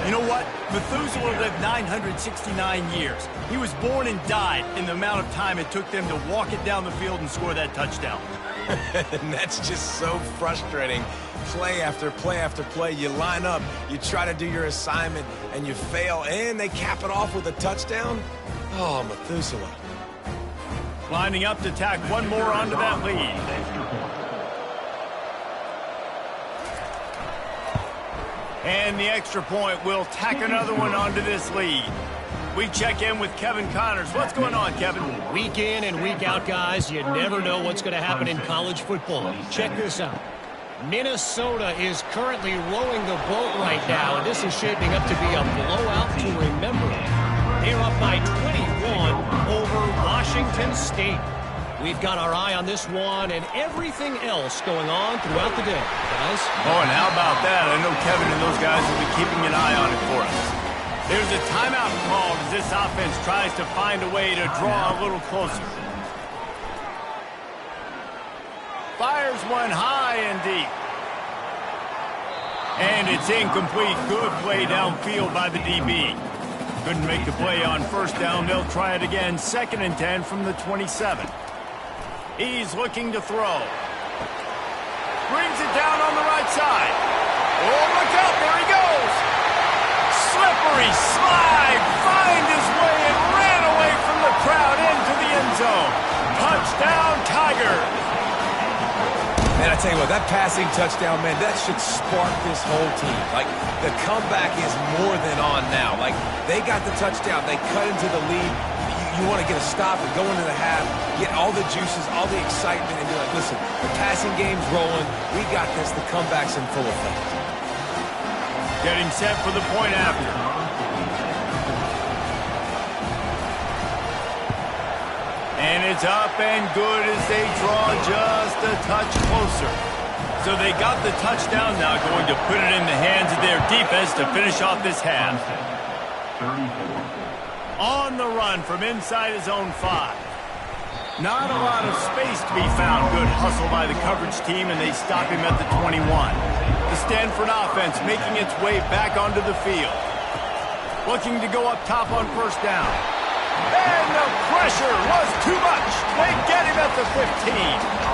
You know what? Methuselah lived 969 years. He was born and died in the amount of time it took them to walk it down the field and score that touchdown. And that's just so frustrating. Play after play after play, you line up, you try to do your assignment, and you fail, and they cap it off with a touchdown? Oh, Methuselah. Lining up to tack one more onto that lead. And the extra point will tack another one onto this lead. We check in with Kevin Connors. What's going on, Kevin? Week in and week out, guys, you never know what's going to happen in college football. Check this out. Minnesota is currently rowing the boat right now, and this is shaping up to be a blowout to remember. They're up by 21 over Washington State. We've got our eye on this one and everything else going on throughout the day, guys. Oh, and how about that? I know Kevin and those guys will be keeping an eye on it for us. There's a timeout called as this offense tries to find a way to draw a little closer. Fires one high and deep. And it's incomplete. Good play downfield by the DB. Couldn't make the play on first down. They'll try it again. 2nd and 10 from the 27. He's looking to throw. Brings it down on the right side. Oh, look out. There he goes. Slippery slide. Find his way and ran away from the crowd into the end zone. Touchdown, Tigers. Man, I tell you what, that passing touchdown, man, that should spark this whole team. Like, the comeback is more than on now. Like, they got the touchdown. They cut into the lead. You want to get a stop and go into the half, get all the juices, all the excitement, and be like, listen, the passing game's rolling. We got this. The comeback's in full effect. Getting set for the point after. And it's up and good as they draw just a touch closer. So they got the touchdown now, going to put it in the hands of their defense to finish off this half. On the run from inside his own 5. Not a lot of space to be found. Good hustle by the coverage team, and they stop him at the 21. The Stanford offense making its way back onto the field. Looking to go up top on first down. And the pressure was too much. They get him at the 15.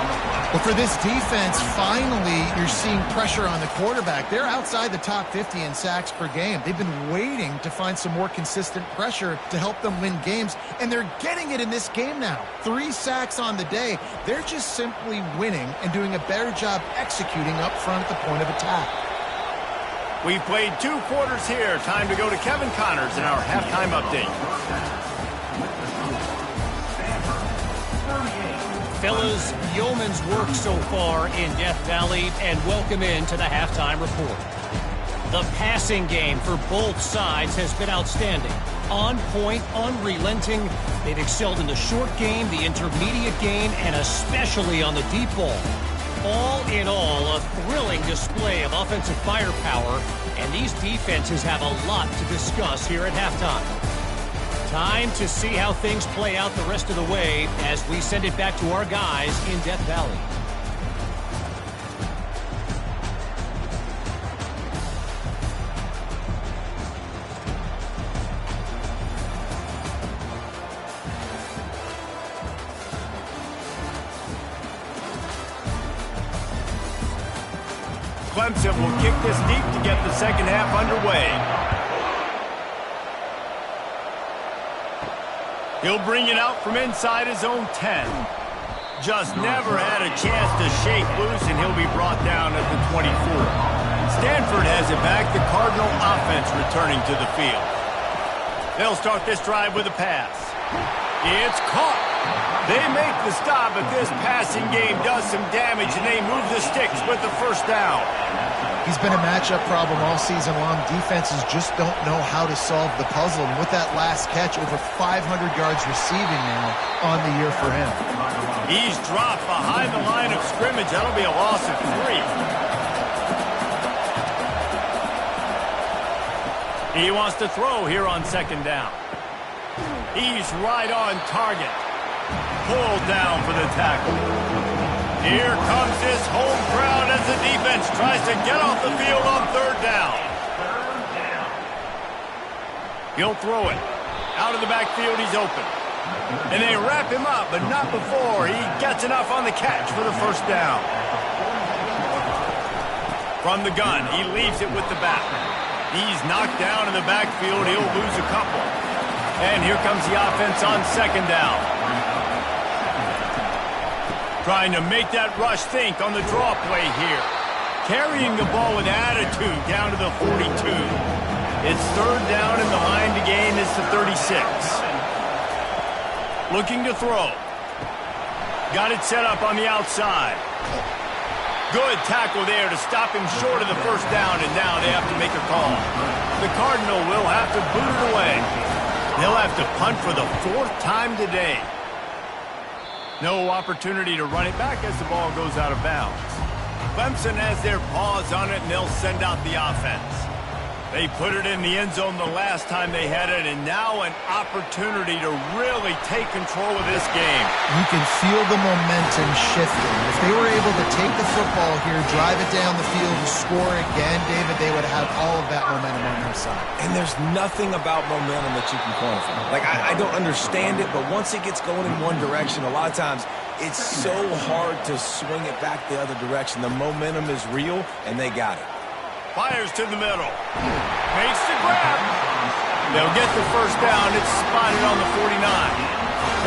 Well, for this defense, finally, you're seeing pressure on the quarterback. They're outside the top 50 in sacks per game. They've been waiting to find some more consistent pressure to help them win games, and they're getting it in this game now. 3 sacks on the day. They're just simply winning and doing a better job executing up front at the point of attack. We've played 2 quarters here. Time to go to Kevin Connors in our halftime update. Fellas, yeoman's work so far in Death Valley, and welcome into the halftime report. The passing game for both sides has been outstanding. On point, unrelenting. They've excelled in the short game, the intermediate game, and especially on the deep ball. All in all, a thrilling display of offensive firepower, and these defenses have a lot to discuss here at halftime. Time to see how things play out the rest of the way as we send it back to our guys in Death Valley. Clemson will kick this deep to get the second half underway. He'll bring it out from inside his own 10. Just never had a chance to shake loose, and he'll be brought down at the 24. Stanford has it back. The Cardinal offense returning to the field. They'll start this drive with a pass. It's caught. They make the stop, but this passing game does some damage, and they move the sticks with the first down. He's been a matchup problem all season long. Defenses just don't know how to solve the puzzle. And with that last catch, over 500 yards receiving now on the year for him. He's dropped behind the line of scrimmage. That'll be a loss of 3. He wants to throw here on second down. He's right on target. Pulled down for the tackle. Here comes his home crowd as the defense tries to get off the field on third down. He'll throw it. Out of the backfield, he's open. And they wrap him up, but not before he gets enough on the catch for the first down. From the gun, he leaves it with the back. He's knocked down in the backfield. He'll lose a couple. And here comes the offense on second down. Trying to make that rush think on the draw play here. Carrying the ball with attitude down to the 42. It's third down, and the line to gain is the 36. Looking to throw. Got it set up on the outside. Good tackle there to stop him short of the first down, and now they have to make a call. The Cardinal will have to boot it away. They'll have to punt for the 4th time today. No opportunity to run it back as the ball goes out of bounds. Clemson has their paws on it, and they'll send out the offense. They put it in the end zone the last time they had it, and now an opportunity to really take control of this game. You can feel the momentum shifting. If they were able to take the football here, drive it down the field, and score again, David, they would have all of that momentum on their side. And there's nothing about momentum that you can quantify. Like, I don't understand it, but once it gets going in one direction, a lot of times it's so hard to swing it back the other direction. The momentum is real, and they got it. Fires to the middle. Makes the grab. They'll get the first down. It's spotted on the 49.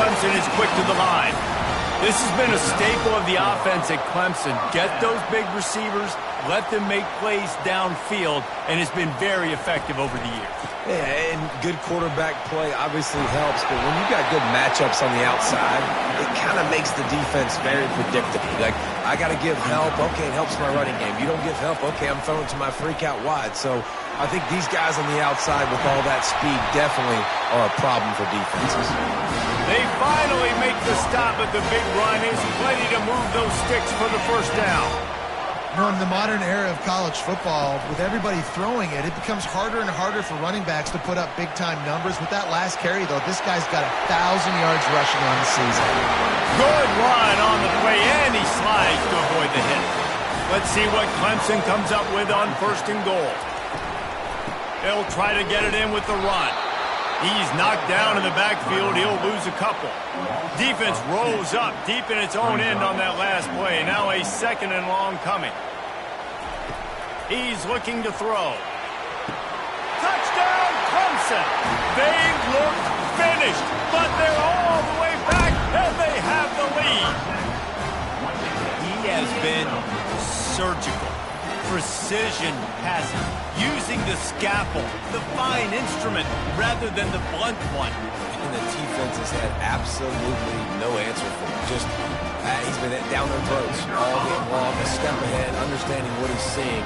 Clemson is quick to the line. This has been a staple of the offense at Clemson. Get those big receivers, let them make plays downfield, and it's been very effective over the years. Yeah, and good quarterback play obviously helps, but when you've got good matchups on the outside, it kind of makes the defense very predictable. Like, I got to give help. Okay, it helps my running game. You don't give help. Okay, I'm throwing to my freak out wide. So I think these guys on the outside with all that speed definitely are a problem for defenses. They finally make the stop, but the big run is plenty to move those sticks for the first down. You know, in the modern era of college football, with everybody throwing it, it becomes harder and harder for running backs to put up big-time numbers. With that last carry, though, this guy's got 1,000 yards rushing on the season. Good run on the play, and he slides to avoid the hit. Let's see what Clemson comes up with on first and goal. They'll try to get it in with the run. He's knocked down in the backfield. He'll lose a couple. Defense rose up deep in its own end on that last play. Now a second and long coming. He's looking to throw. Touchdown, Clemson! They look finished, but they're all the way back, and they have the lead. He has been surgical. Precision passing, using the scalpel, the fine instrument, rather than the blunt one. And the defense has had absolutely no answer for him. Just, he's been down their throats all game long, a step ahead, understanding what he's seeing,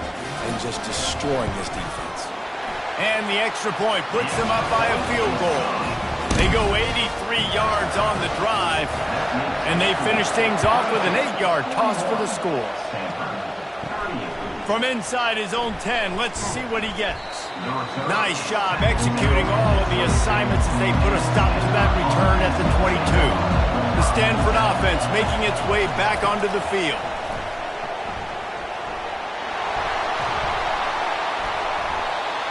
and just destroying this defense. And the extra point puts them up by a field goal. They go 83 yards on the drive, and they finish things off with an 8-yard toss for the score. From inside his own 10, let's see what he gets. Nice job executing all of the assignments as they put a stop to that return at the 22. The Stanford offense making its way back onto the field.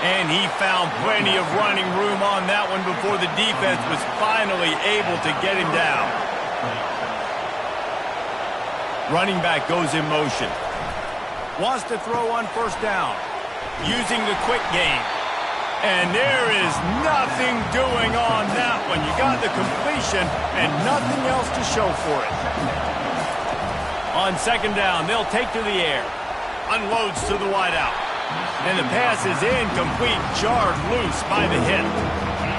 And he found plenty of running room on that one before the defense was finally able to get him down. Running back goes in motion. Wants to throw on first down. Using the quick game. And there is nothing doing on that one. You got the completion and nothing else to show for it. On second down, they'll take to the air. Unloads to the wideout. And the pass is incomplete, jarred loose by the hit.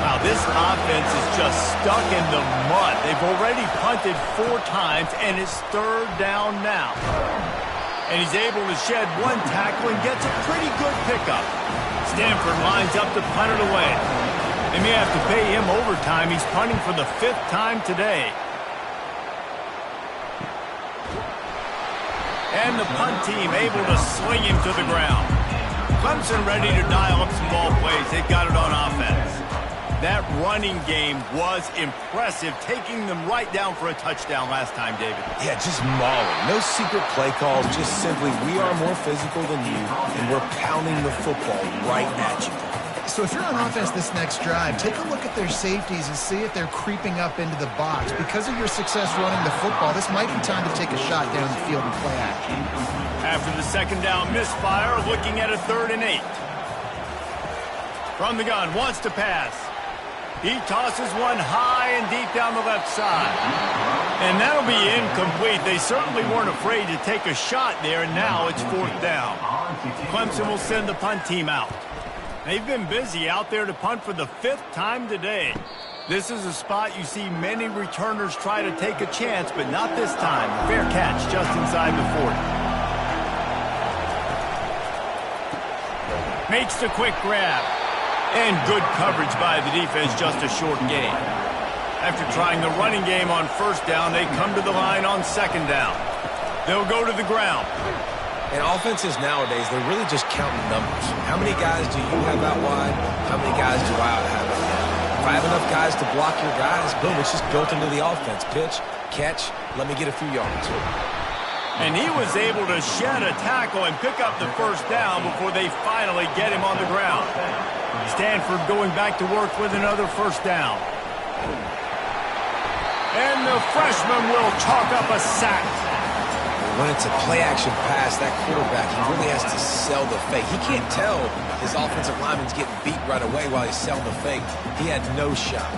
Wow, this offense is just stuck in the mud. They've already punted 4 times, and it's third down now. And he's able to shed 1 tackle and gets a pretty good pickup. Stanford lines up to punt it away. They may have to pay him overtime. He's punting for the 5th time today. And the punt team able to sling him to the ground. Clemson ready to dial up some ball plays. They've got it on offense. That running game was impressive, taking them right down for a touchdown last time, David. Yeah, just mauling. No secret play calls, just simply we are more physical than you, and we're pounding the football right at you. So if you're on offense this next drive, take a look at their safeties and see if they're creeping up into the box. Because of your success running the football, this might be time to take a shot down the field and play action. After the second down misfire, looking at a 3rd and 8. From the gun, wants to pass. He tosses one high and deep down the left side. And that'll be incomplete. They certainly weren't afraid to take a shot there, and now it's 4th down. Clemson will send the punt team out. They've been busy out there to punt for the 5th time today. This is a spot you see many returners try to take a chance, but not this time. Fair catch just inside the 40. Makes the quick grab. And good coverage by the defense, just a short gain. After trying the running game on first down, they come to the line on second down. They'll go to the ground. And offenses nowadays, they're really just counting numbers. How many guys do you have out wide? How many guys do I have out wide? If I have enough guys to block your guys, boom, it's just built into the offense. Pitch, catch, let me get a few yards. And he was able to shed a tackle and pick up the first down before they finally get him on the ground. Stanford going back to work with another first down. And the freshman will chalk up a sack. When it's a play-action pass, that quarterback, he really has to sell the fake. He can't tell his offensive lineman's getting beat right away while he's selling the fake. He had no shot.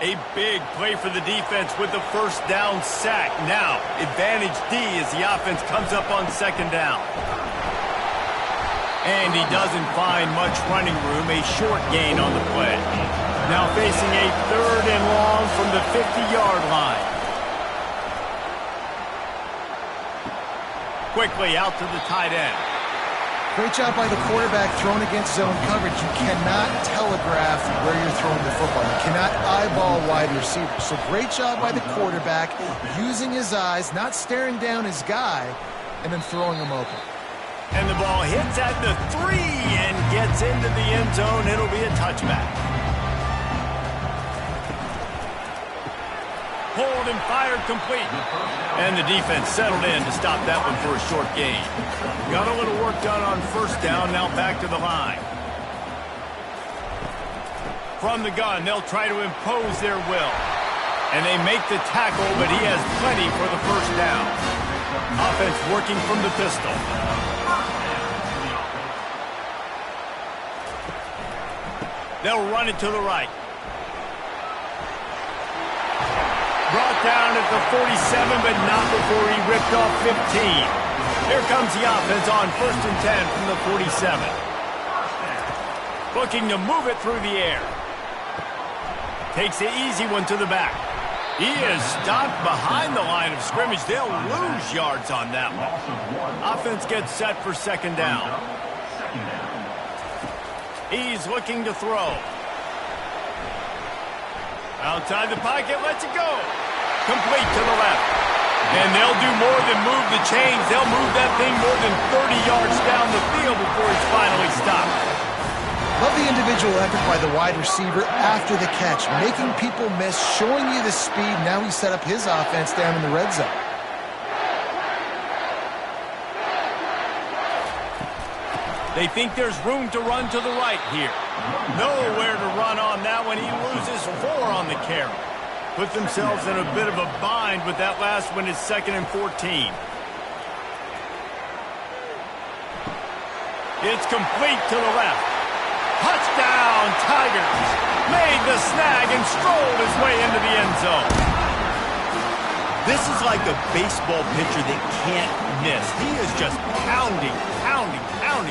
A big play for the defense with the first down sack. Now, advantage D as the offense comes up on second down. And he doesn't find much running room, a short gain on the play. Now facing a 3rd and long from the 50-yard line. Quickly out to the tight end. Great job by the quarterback throwing against zone coverage. You cannot telegraph where you're throwing the football. You cannot eyeball wide receivers. So great job by the quarterback using his eyes, not staring down his guy, and then throwing him open. And the ball hits at the 3 and gets into the end zone. It'll be a touchback. Pulled and fired complete. And the defense settled in to stop that one for a short gain. Got a little work done on first down, now back to the line. From the gun, they'll try to impose their will. And they make the tackle, but he has plenty for the first down. Offense working from the pistol. They'll run it to the right. Brought down at the 47, but not before he ripped off 15. Here comes the offense on 1st and 10 from the 47. Looking to move it through the air. Takes the easy one to the back. He is stopped behind the line of scrimmage. They'll lose yards on that one. Offense gets set for second down. He's looking to throw. Outside the pocket, lets it go. Complete to the left. And they'll do more than move the chains. They'll move that thing more than 30 yards down the field before he's finally stopped. Love the individual effort by the wide receiver after the catch, making people miss, showing you the speed. Now he set up his offense down in the red zone. They think there's room to run to the right here. Nowhere to run on that one. He loses 4 on the carry. Put themselves in a bit of a bind with that last one. Is 2nd and 14. It's complete to the left. Touchdown, Tigers. Made the snag and strolled his way into the end zone. This is like a baseball pitcher that can't miss. He is just pounding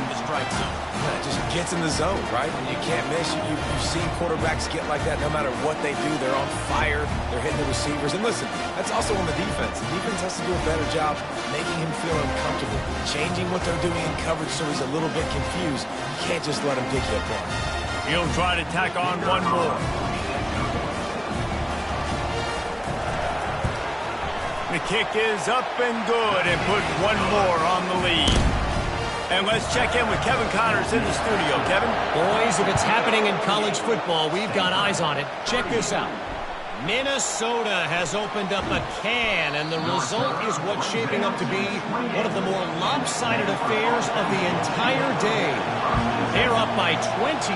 the strike zone. It just gets in the zone, right? You can't miss. You've seen quarterbacks get like that no matter what they do. They're on fire. They're hitting the receivers. And listen, that's also on the defense. The defense has to do a better job making him feel uncomfortable, changing what they're doing in coverage so he's a little bit confused. You can't just let him dig you apart. He'll try to tack on one more. The kick is up and good and put one more on the lead. And let's check in with Kevin Connors in the studio. Kevin? Boys, if it's happening in college football, we've got eyes on it. Check this out. Minnesota has opened up a can, and the result is what's shaping up to be one of the more lopsided affairs of the entire day. They're up by 28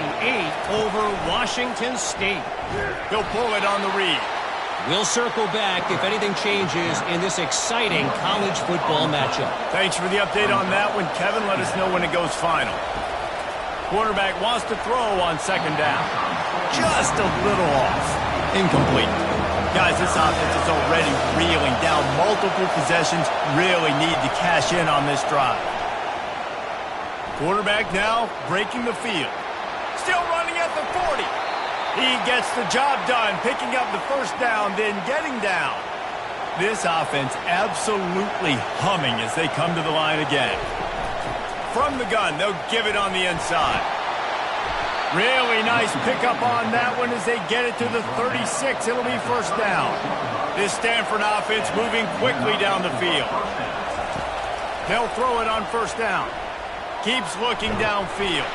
over Washington State. He'll pull it on the read. We'll circle back if anything changes in this exciting college football matchup. Thanks for the update on that one, Kevin. Let us know when it goes final. Quarterback wants to throw on 2nd down. Just a little off. Incomplete. Guys, this offense is already reeling down multiple possessions. Really need to cash in on this drive. Quarterback now breaking the field. Still running at the 40. He gets the job done, picking up the 1st down, then getting down. This offense absolutely humming as they come to the line again. From the gun, they'll give it on the inside. Really nice pickup on that one as they get it to the 36. It'll be 1st down. This Stanford offense moving quickly down the field. They'll throw it on 1st down. Keeps looking downfield.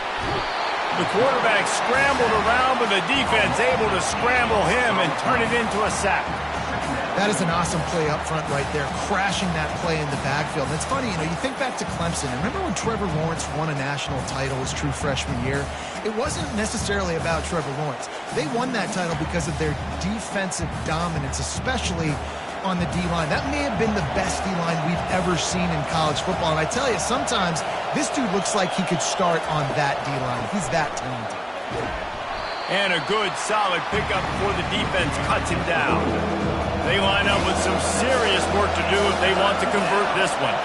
The quarterback scrambled around, but the defense able to scramble him and turn it into a sack. That is an awesome play up front right there, crashing that play in the backfield. And it's funny, you think back to Clemson. Remember when Trevor Lawrence won a national title his true freshman year? It wasn't necessarily about Trevor Lawrence. They won that title because of their defensive dominance, especially on the D-line. That may have been the best D-line we've ever seen in college football. And I tell you, sometimes this dude looks like he could start on that D-line. He's that talented. And a good, solid pickup before the defense cuts him down. They line up with some serious work to do if they want to convert this one.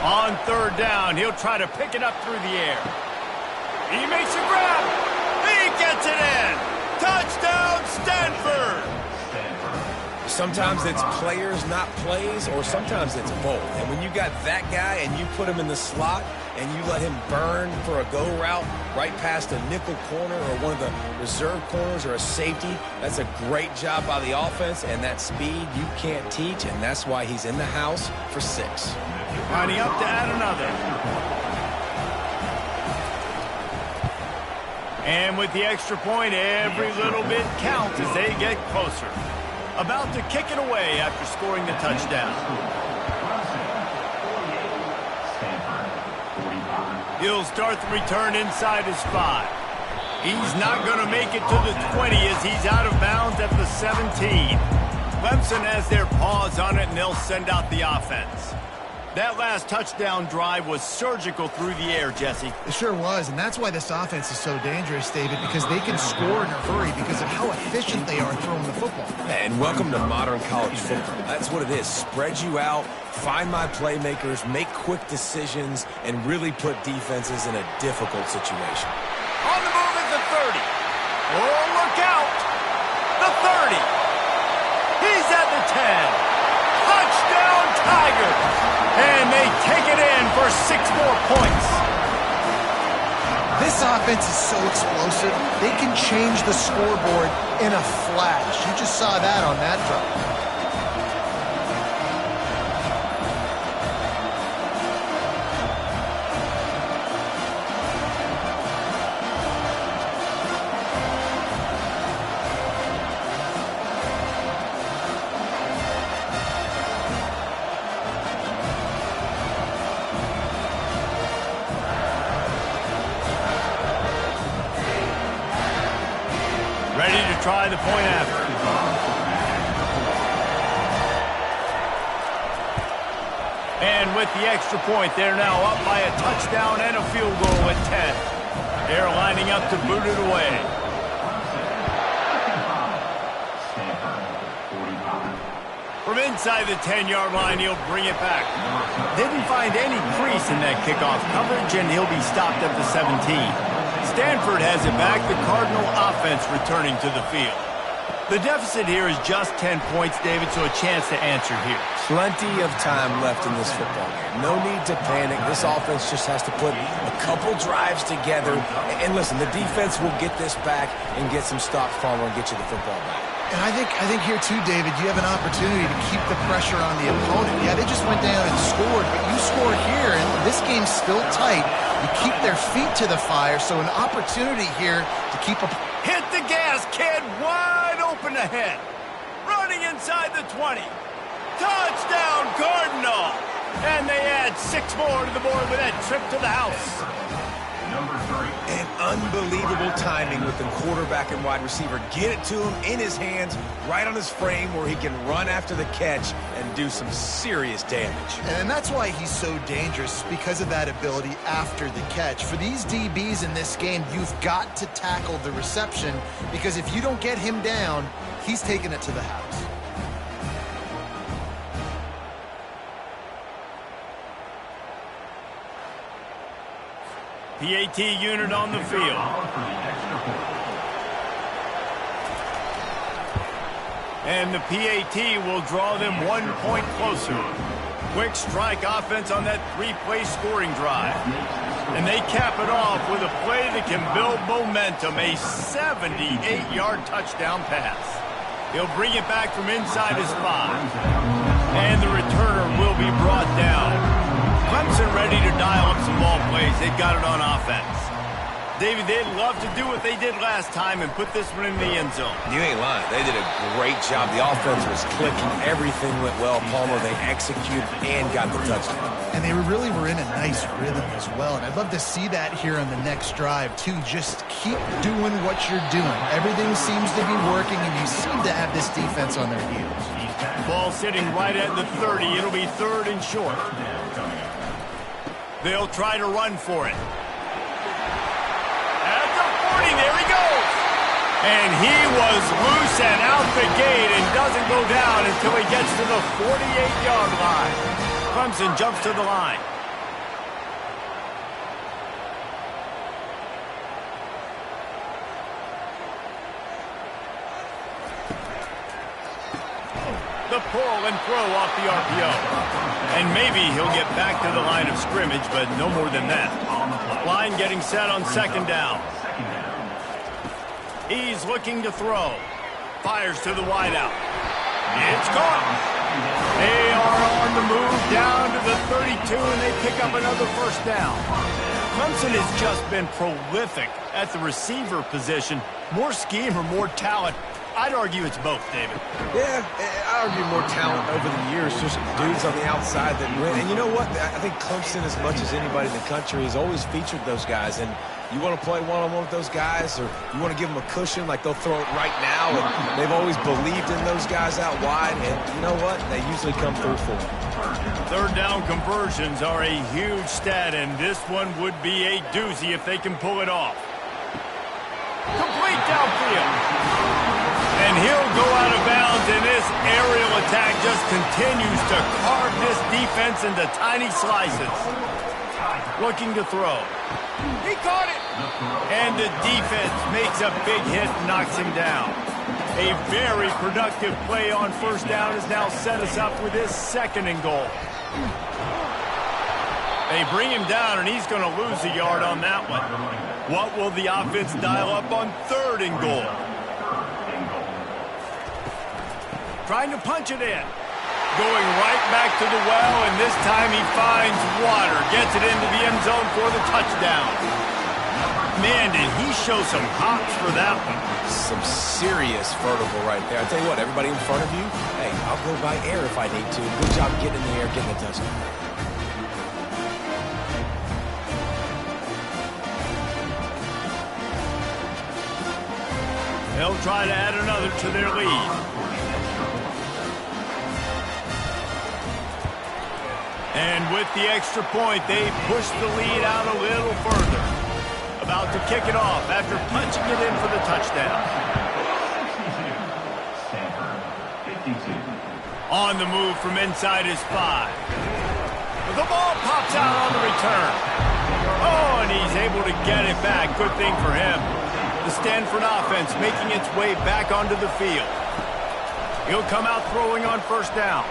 On 3rd down, he'll try to pick it up through the air. He makes a grab. He gets it in. Touchdown, Stanford! Sometimes it's players, not plays, or sometimes it's both. And when you got that guy and you put him in the slot and you let him burn for a go route right past a nickel corner or one of the reserve corners or a safety, that's a great job by the offense, and that speed you can't teach, and that's why he's in the house for 6. Lining up to add another. And with the extra point, every little bit counts as they get closer. About to kick it away after scoring the touchdown. He'll start the return inside his 5. He's not going to make it to the 20 as he's out of bounds at the 17. Clemson has their paws on it, and they'll send out the offense. That last touchdown drive was surgical through the air, Jesse. It sure was, and that's why this offense is so dangerous, David, because they can score in a hurry because of how efficient they are throwing the football. And welcome to modern college football. That's what it is. Spread you out, find my playmakers, make quick decisions, and really put defenses in a difficult situation. On the move at the 30. Oh, look out! The 30. He's at the 10. Touchdown, Tigers! And they take it in for 6 more points. This offense is so explosive, they can change the scoreboard in a flash. You just saw that on that drive. try the point after. And with the extra point, they're now up by a touchdown and a field goal at 10. They're lining up to boot it away. From inside the 10-yard line, he'll bring it back. Didn't find any crease in that kickoff coverage, and he'll be stopped at the 17. Stanford has it back, the Cardinal offense returning to the field. The deficit here is just 10 points, David, so a chance to answer here. Plenty of time left in this football game. No need to panic. This offense just has to put a couple drives together. And listen, the defense will get this back and get some stops, Palmer, and get you the football back. And I think here too, David, you have an opportunity to keep the pressure on the opponent. Yeah, they just went down and scored, but you score here, and this game's still tight. You keep their feet to the fire, so an opportunity here to keep a... Hit the gas, kid! Wide open ahead. Running inside the 20. Touchdown, Cardinal! And they add 6 more to the board with that trip to the house. And unbelievable timing with the quarterback and wide receiver. Get it to him in his hands, right on his frame where he can run after the catch and do some serious damage. And that's why he's so dangerous, because of that ability after the catch. For these DBs in this game, you've got to tackle the reception, because if you don't get him down, he's taking it to the house. PAT unit on the field. And the PAT will draw them 1 point closer. Quick strike offense on that 3-play scoring drive. And they cap it off with a play that can build momentum, a 78-yard touchdown pass. He'll bring it back from inside his 5. And the returner will be brought down. Clemson ready to dial up some ball plays. They've got it on offense. David, they'd love to do what they did last time and put this one in the end zone. You ain't lying. They did a great job. The offense was clicking. Everything went well. Palmer, they executed and got the touchdown. And they really were in a nice rhythm as well. And I'd love to see that here on the next drive, too. Just keep doing what you're doing. Everything seems to be working, and you seem to have this defense on their heels. Ball sitting right at the 30. It'll be 3rd and short. They'll try to run for it. At the 40, there he goes. And he was loose and out the gate and doesn't go down until he gets to the 48-yard line. Clemson jumps to the line. The pull and throw off the RPO. And maybe he'll get back to the line of scrimmage, but no more than that. Line getting set on 2nd down. He's looking to throw. Fires to the wideout. It's caught. They are on the move down to the 32, and they pick up another 1st down. Clemson has just been prolific at the receiver position. More scheme or more talent. I'd argue it's both, David. Yeah, I argue more talent over the years, just dudes on the outside that win. And you know what? I think Clemson, as much as anybody in the country, has always featured those guys. And you want to play one-on-one with those guys, or you want to give them a cushion, like they'll throw it right now. And they've always believed in those guys out wide. And you know what? They usually come through for them. 3rd down conversions are a huge stat, and this one would be a doozy if they can pull it off. Complete downfield. And he'll go out of bounds, and this aerial attack just continues to carve this defense into tiny slices. Looking to throw. He caught it. And the defense makes a big hit and knocks him down. A very productive play on 1st down has now set us up with his 2nd and goal. They bring him down, and he's going to lose a yard on that one. What will the offense dial up on 3rd and goal? Trying to punch it in. Going right back to the well, and this time he finds water. Gets it into the end zone for the touchdown. Man, did he show some hops for that one. Some serious vertical right there. I tell you what, everybody in front of you, hey, I'll go by air if I need to. Good job getting in the air, getting the touchdown. They'll try to add another to their lead. And with the extra point, they push the lead out a little further. About to kick it off after punching it in for the touchdown. On the move from inside his 5. The ball pops out on the return. Oh, and he's able to get it back. Good thing for him. The Stanford offense making its way back onto the field. He'll come out throwing on first down.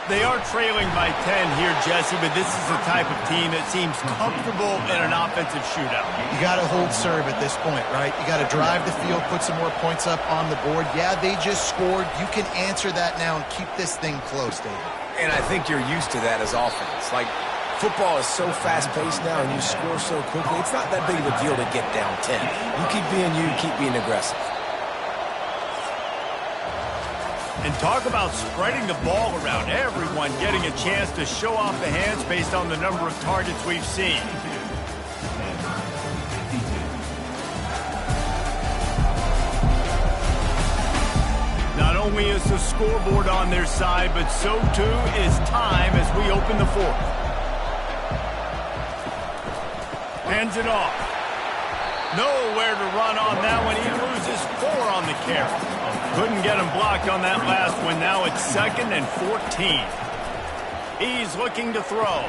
They are trailing by 10 here, Jesse, but this is the type of team that seems comfortable in an offensive shootout. You got to hold serve at this point, right? You got to drive the field, put some more points up on the board. Yeah, they just scored. You can answer that now and keep this thing close, David. And I think you're used to that as offense. Like, football is so fast-paced now and you score so quickly, it's not that big of a deal to get down 10. You keep being you, keep being aggressive. And talk about spreading the ball around. Everyone getting a chance to show off the hands based on the number of targets we've seen. Not only is the scoreboard on their side, but so too is time as we open the fourth. Hands it off. Nowhere to run on that one. He loses 4 on the carry. Couldn't get him blocked on that last one. Now it's 2nd and 14. He's looking to throw.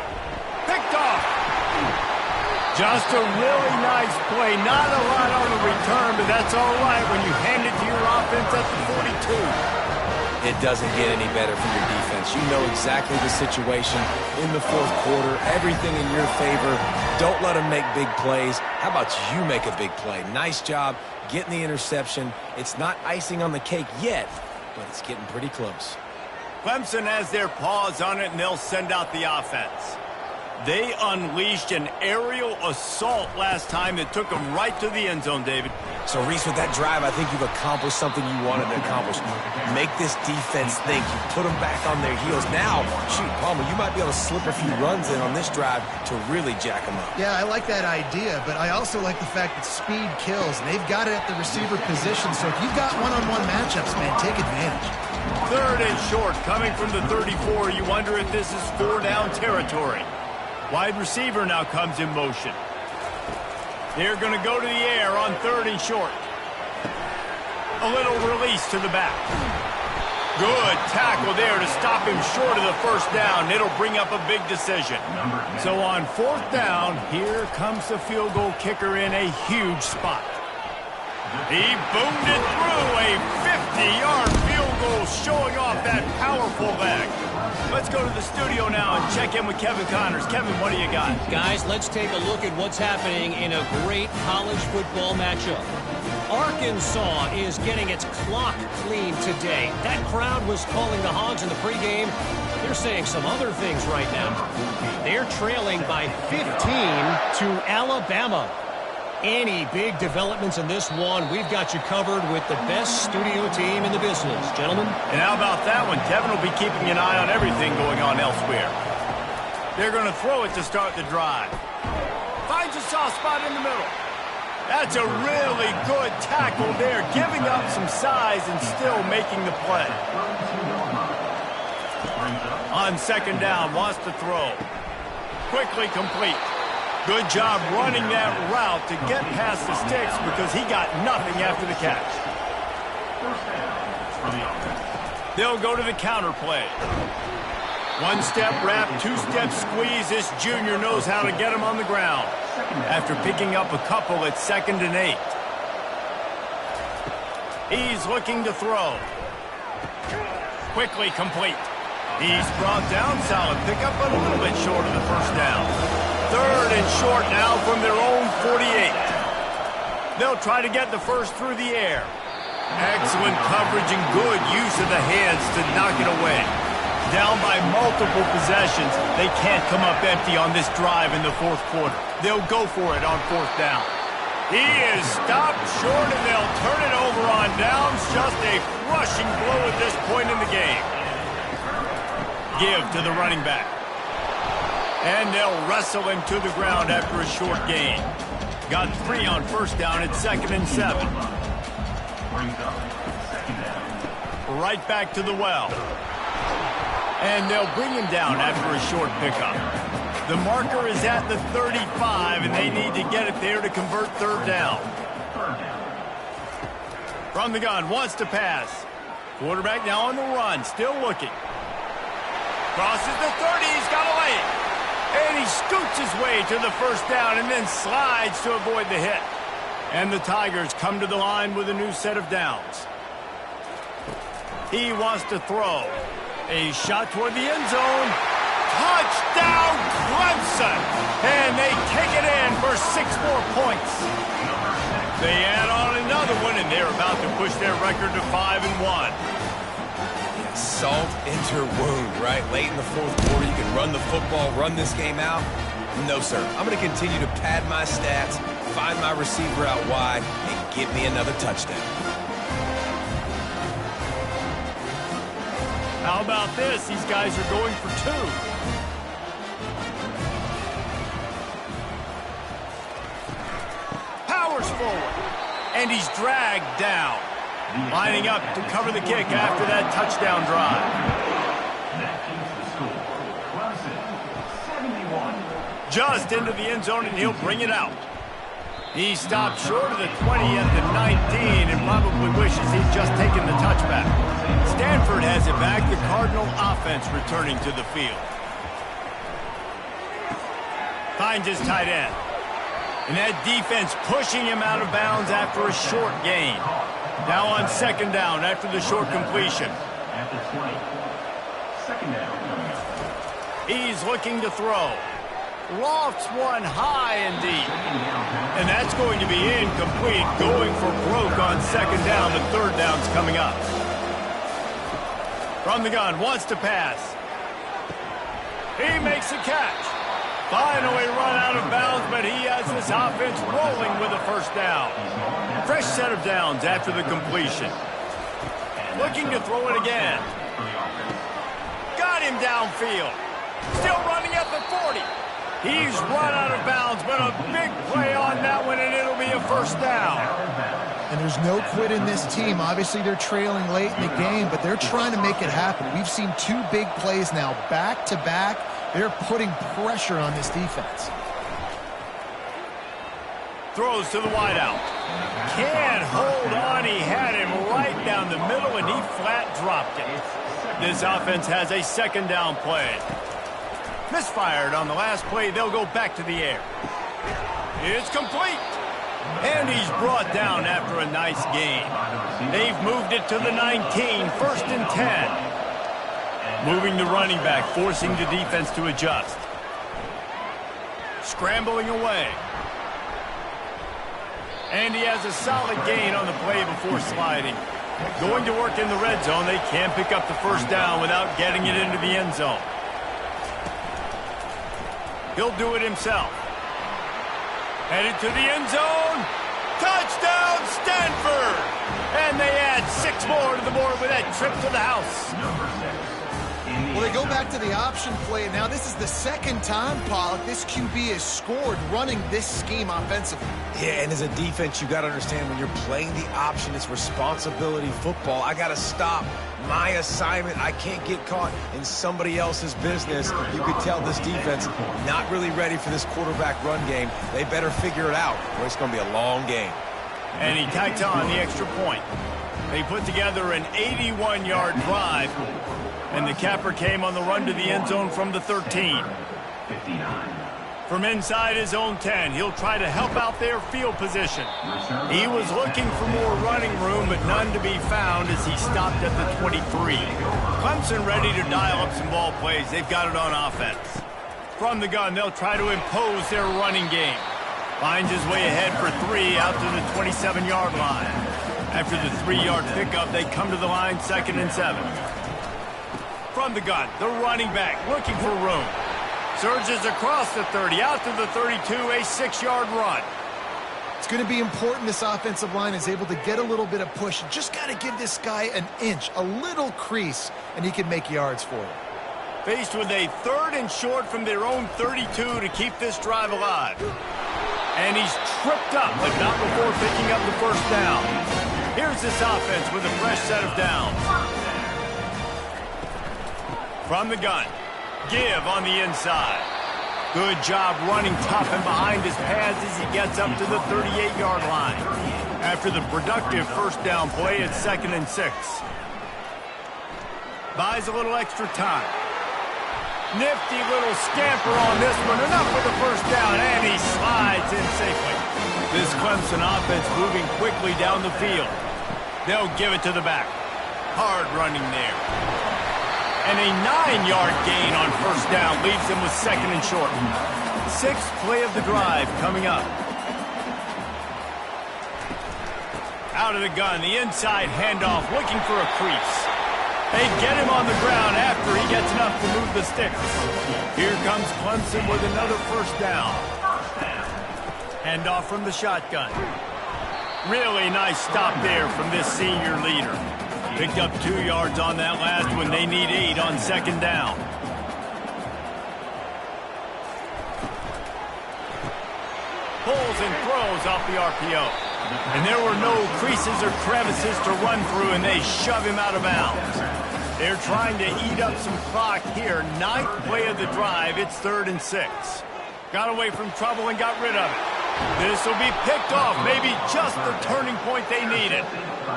Picked off. Just a really nice play. Not a lot on the return, but that's all right when you hand it to your offense at the 42. It doesn't get any better for your defense. You know exactly the situation in the fourth quarter. Everything in your favor. Don't let them make big plays. How about you make a big play? Nice job getting the interception. It's not icing on the cake yet, but it's getting pretty close. Clemson has their paws on it, and they'll send out the offense. They unleashed an aerial assault last time that took them right to the end zone, David. So, Reese, with that drive, I think you've accomplished something you wanted to accomplish. Make this defense think. You put them back on their heels. Now, shoot, Palmer, you might be able to slip a few runs in on this drive to really jack them up. Yeah, I like that idea, but I also like the fact that speed kills. They've got it at the receiver position, so if you've got one-on-one matchups, man, take advantage. 3rd and short, coming from the 34. You wonder if this is 4-down territory. Wide receiver now comes in motion. They're going to go to the air on 3rd and short. A little release to the back. Good tackle there to stop him short of the first down. It'll bring up a big decision. So on 4th down, here comes the field goal kicker in a huge spot. He boomed it through a 50-yard field goal, showing off that powerful leg. Let's go to the studio now and check in with Kevin Connors. Kevin, what do you got? Guys, let's take a look at what's happening in a great college football matchup. Arkansas is getting its clock cleaned today. That crowd was calling the Hogs in the pregame. They're saying some other things right now. They're trailing by 15 to Alabama. Any big developments in this one, we've got you covered with the best studio team in the business, gentlemen. And how about that one? Kevin will be keeping an eye on everything going on elsewhere. They're going to throw it to start the drive. Finds a soft spot in the middle. That's a really good tackle there, giving up some size and still making the play. On 2nd down, wants to throw. Quickly complete. Good job running that route to get past the sticks because he got nothing after the catch. They'll go to the counter play. 1-step wrap, 2-step squeeze. This junior knows how to get him on the ground. After picking up a couple, it's 2nd and 8. He's looking to throw. Quickly complete. He's brought down, solid pickup, but a little bit short of the first down. 3rd and short now from their own 48. They'll try to get the first through the air. Excellent coverage and good use of the hands to knock it away. Down by multiple possessions, they can't come up empty on this drive in the 4th quarter. They'll go for it on 4th down. He is stopped short, and they'll turn it over on downs. Just a crushing blow at this point in the game. Give to the running back. And they'll wrestle him to the ground after a short gain. Got 3 on first down at 2nd and 7. Right back to the well. And they'll bring him down after a short pickup. The marker is at the 35, and they need to get it there to convert third down. From the gun, wants to pass. Quarterback now on the run, still looking. Crosses the 30, he's got away. And he scoots his way to the first down and then slides to avoid the hit. And the Tigers come to the line with a new set of downs. He wants to throw. A shot toward the end zone. Touchdown, Clemson! And they take it in for 6 more points. They add on another one, and they're about to push their record to 5-1. Salt into her wound, right? Late in the fourth quarter, you can run the football, run this game out. No, sir. I'm going to continue to pad my stats, find my receiver out wide, and give me another touchdown. How about this? These guys are going for 2. Powers forward. And he's dragged down. Lining up to cover the kick after that touchdown drive. Just into the end zone, and he'll bring it out. He stopped short of the 20 at the 19 and probably wishes he'd just taken the touchback. Stanford has it back, the Cardinal offense returning to the field. Finds his tight end. And that defense pushing him out of bounds after a short gain. Now on second down after the short completion. At the 20. Second down. He's looking to throw. Lofts one high and deep. And that's going to be incomplete. Going for broke on second down. The third down's coming up. From the gun, wants to pass. He makes a catch. Finally run out of bounds, but he has this offense rolling with a first down. Fresh set of downs after the completion. Looking to throw it again. Got him downfield. Still running at the 40. He's run out of bounds, but a big play on that one, and it'll be a first down. And there's no quit in this team. Obviously, they're trailing late in the game, but they're trying to make it happen. We've seen 2 big plays now, back-to-back. They're putting pressure on this defense. Throws to the wideout. Can't hold on. He had him right down the middle, and he flat dropped it. This offense has a second down play. Misfired on the last play. They'll go back to the air. It's complete. And he's brought down after a nice gain. They've moved it to the 19, first and 10. Moving the running back, forcing the defense to adjust. Scrambling away. And he has a solid gain on the play before sliding. Going to work in the red zone. They can't pick up the first down without getting it into the end zone. He'll do it himself. Headed to the end zone. Touchdown, Stanford! And they add 6 more to the board with that trip to the house. Well, they go back to the option play, and now this is the second time, Pollock, this QB has scored running this scheme offensively. Yeah, and as a defense, you got to understand when you're playing the option, it's responsibility football. I got to stop my assignment. I can't get caught in somebody else's business. You could tell this defense not really ready for this quarterback run game. They better figure it out, or it's going to be a long game. And he tacks on the extra point. They put together an 81-yard drive. And the capper came on the run to the end zone from the 13. 59. From inside his own 10, he'll try to help out their field position. He was looking for more running room, but none to be found as he stopped at the 23. Clemson ready to dial up some ball plays. They've got it on offense. From the gun, they'll try to impose their running game. Finds his way ahead for 3 out to the 27-yard line. After the 3-yard pickup, they come to the line 2nd and 7. From the gun, the running back looking for room. Surges across the 30, out to the 32, a 6-yard run. It's going to be important this offensive line is able to get a little bit of push. Just got to give this guy an inch, a little crease, and he can make yards for it. Faced with a 3rd and short from their own 32 to keep this drive alive. And he's tripped up, but not before picking up the first down. Here's this offense with a fresh set of downs. From the gun, give on the inside. Good job running tough and behind his pads as he gets up to the 38-yard line. After the productive first down play, it's 2nd and 6. Buys a little extra time. Nifty little scamper on this one. Enough for the first down, and he slides in safely. This Clemson offense moving quickly down the field. They'll give it to the back. Hard running there. And a 9-yard gain on first down leaves them with 2nd and short. 6th play of the drive coming up. Out of the gun, the inside handoff, looking for a crease. They get him on the ground after he gets enough to move the sticks. Here comes Clemson with another first down. Handoff from the shotgun. Really nice stop there from this senior leader. Picked up 2 yards on that last one. They need 8 on 2nd down. Pulls and throws off the RPO. And there were no creases or crevices to run through, and they shove him out of bounds. They're trying to eat up some clock here. 9th play of the drive. It's 3rd and 6. Got away from trouble and got rid of it. This will be picked off, maybe just the turning point they needed.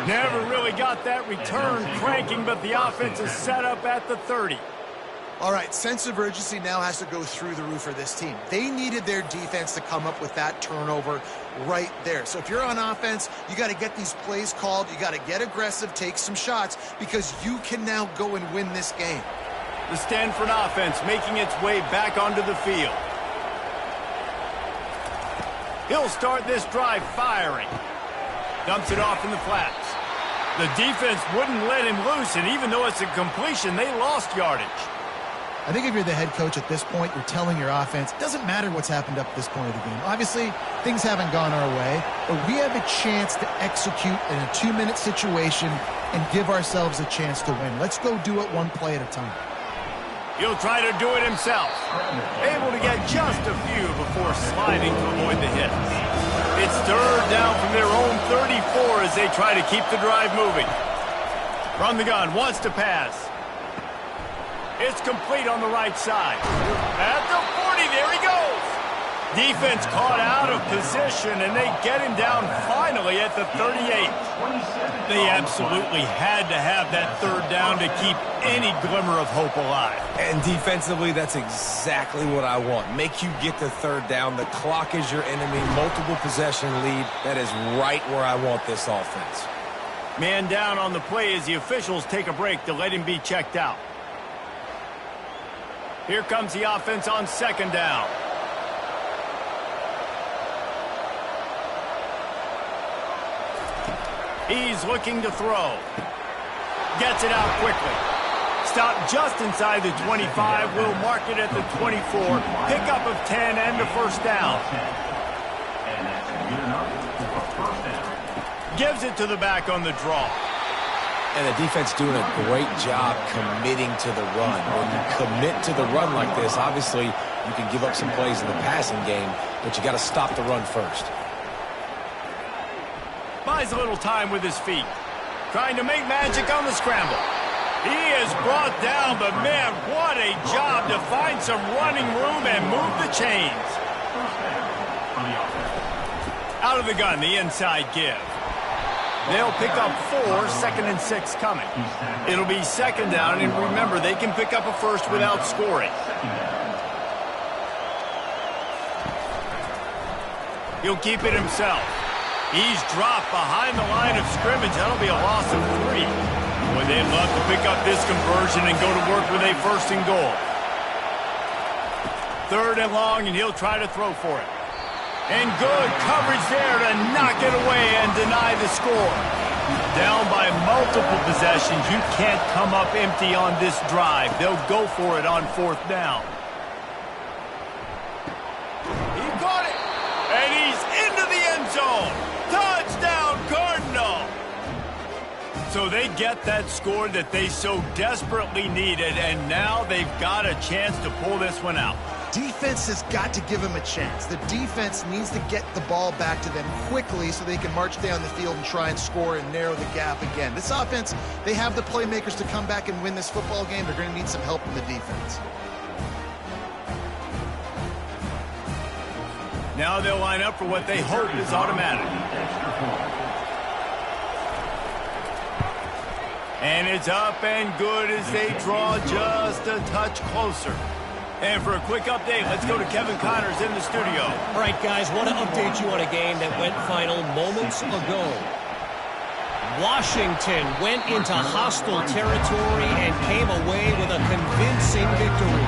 Never really got that return cranking, but the offense is set up at the 30. All right, sense of urgency now has to go through the roof for this team. They needed their defense to come up with that turnover right there. So if you're on offense, you got to get these plays called. You got to get aggressive, take some shots, because you can now go and win this game. The Stanford offense making its way back onto the field. He'll start this drive firing. Dumps it off in the flats. The defense wouldn't let him loose, and even though it's a completion, they lost yardage. I think if you're the head coach at this point, you're telling your offense, it doesn't matter what's happened up to this point of the game. Obviously, things haven't gone our way, but we have a chance to execute in a 2-minute situation and give ourselves a chance to win. Let's go do it one play at a time. He'll try to do it himself. Able to get just a few before sliding to avoid the hit. It's 3rd down from their own 34 as they try to keep the drive moving. From the gun, wants to pass. It's complete on the right side. At the 40, there he goes. Defense caught out of position, and they get him down finally at the 38. They absolutely had to have that 3rd down to keep any glimmer of hope alive. And defensively, that's exactly what I want. Make you get the 3rd down. The clock is your enemy. Multiple possession lead. That is right where I want this offense. Man down on the play as the officials take a break to let him be checked out. Here comes the offense on 2nd down. He's looking to throw. Gets it out quickly. Stopped just inside the 25. Will mark it at the 24. Pickup of 10 and a first down. Gives it to the back on the draw. And the defense doing a great job committing to the run. When you commit to the run like this, obviously you can give up some plays in the passing game, but you got to stop the run first. Buys a little time with his feet. Trying to make magic on the scramble. He is brought down, but man, what a job to find some running room and move the chains. Out of the gun, the inside give. They'll pick up 4, 2nd and 6 coming. It'll be 2nd down, and remember, they can pick up a first without scoring. He'll keep it himself. He's dropped behind the line of scrimmage. That'll be a loss of 3. Boy, they'd love to pick up this conversion and go to work with a 1st and goal. 3rd and long, and he'll try to throw for it. And good coverage there to knock it away and deny the score. Down by multiple possessions. You can't come up empty on this drive. They'll go for it on 4th down. He caught it. And he's into the end zone. Touchdown, Cardinal. So they get that score that they so desperately needed, and now they've got a chance to pull this one out. defense has got to give them a chance. The defense needs to get the ball back to them quickly so they can march down the field and try and score and narrow the gap again. This offense, they have the playmakers to come back and win this football game. They're going to need some help from the defense. Now they'll line up for what they hope is automatic. And it's up and good as they draw just a touch closer. And for a quick update, let's go to Kevin Connors in the studio. All right, guys, want to update you on a game that went final moments ago. Washington went into hostile territory and came away with a convincing victory.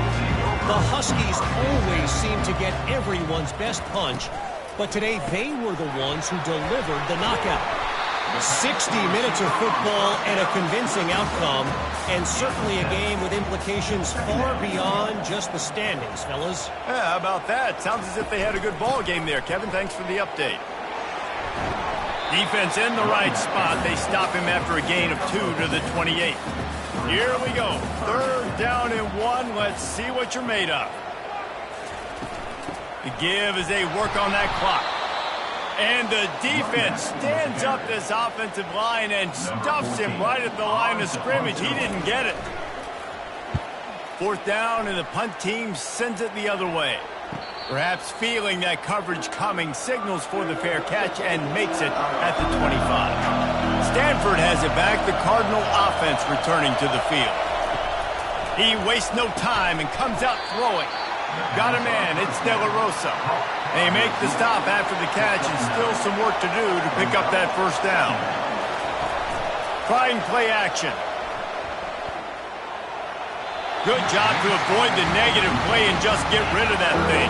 The Huskies always seem to get everyone's best punch, but today they were the ones who delivered the knockout. 60 minutes of football and a convincing outcome, and certainly a game with implications far beyond just the standings, fellas. Yeah, how about that? Sounds as if they had a good ball game there, Kevin. Thanks for the update. Defense in the right spot. They stop him after a gain of 2 to the 28. Here we go. 3rd down and 1. Let's see what you're made of. The give as they work on that clock. And the defense stands up this offensive line and stuffs him right at the line of scrimmage. He didn't get it. 4th down, and the punt team sends it the other way. Perhaps feeling that coverage coming, signals for the fair catch and makes it at the 25. Stanford has it back. The Cardinal offense returning to the field. He wastes no time and comes out throwing. Got a man. It's De La Rosa. They make the stop after the catch, and still some work to do to pick up that 1st down. Trying play action. Good job to avoid the negative play and just get rid of that thing.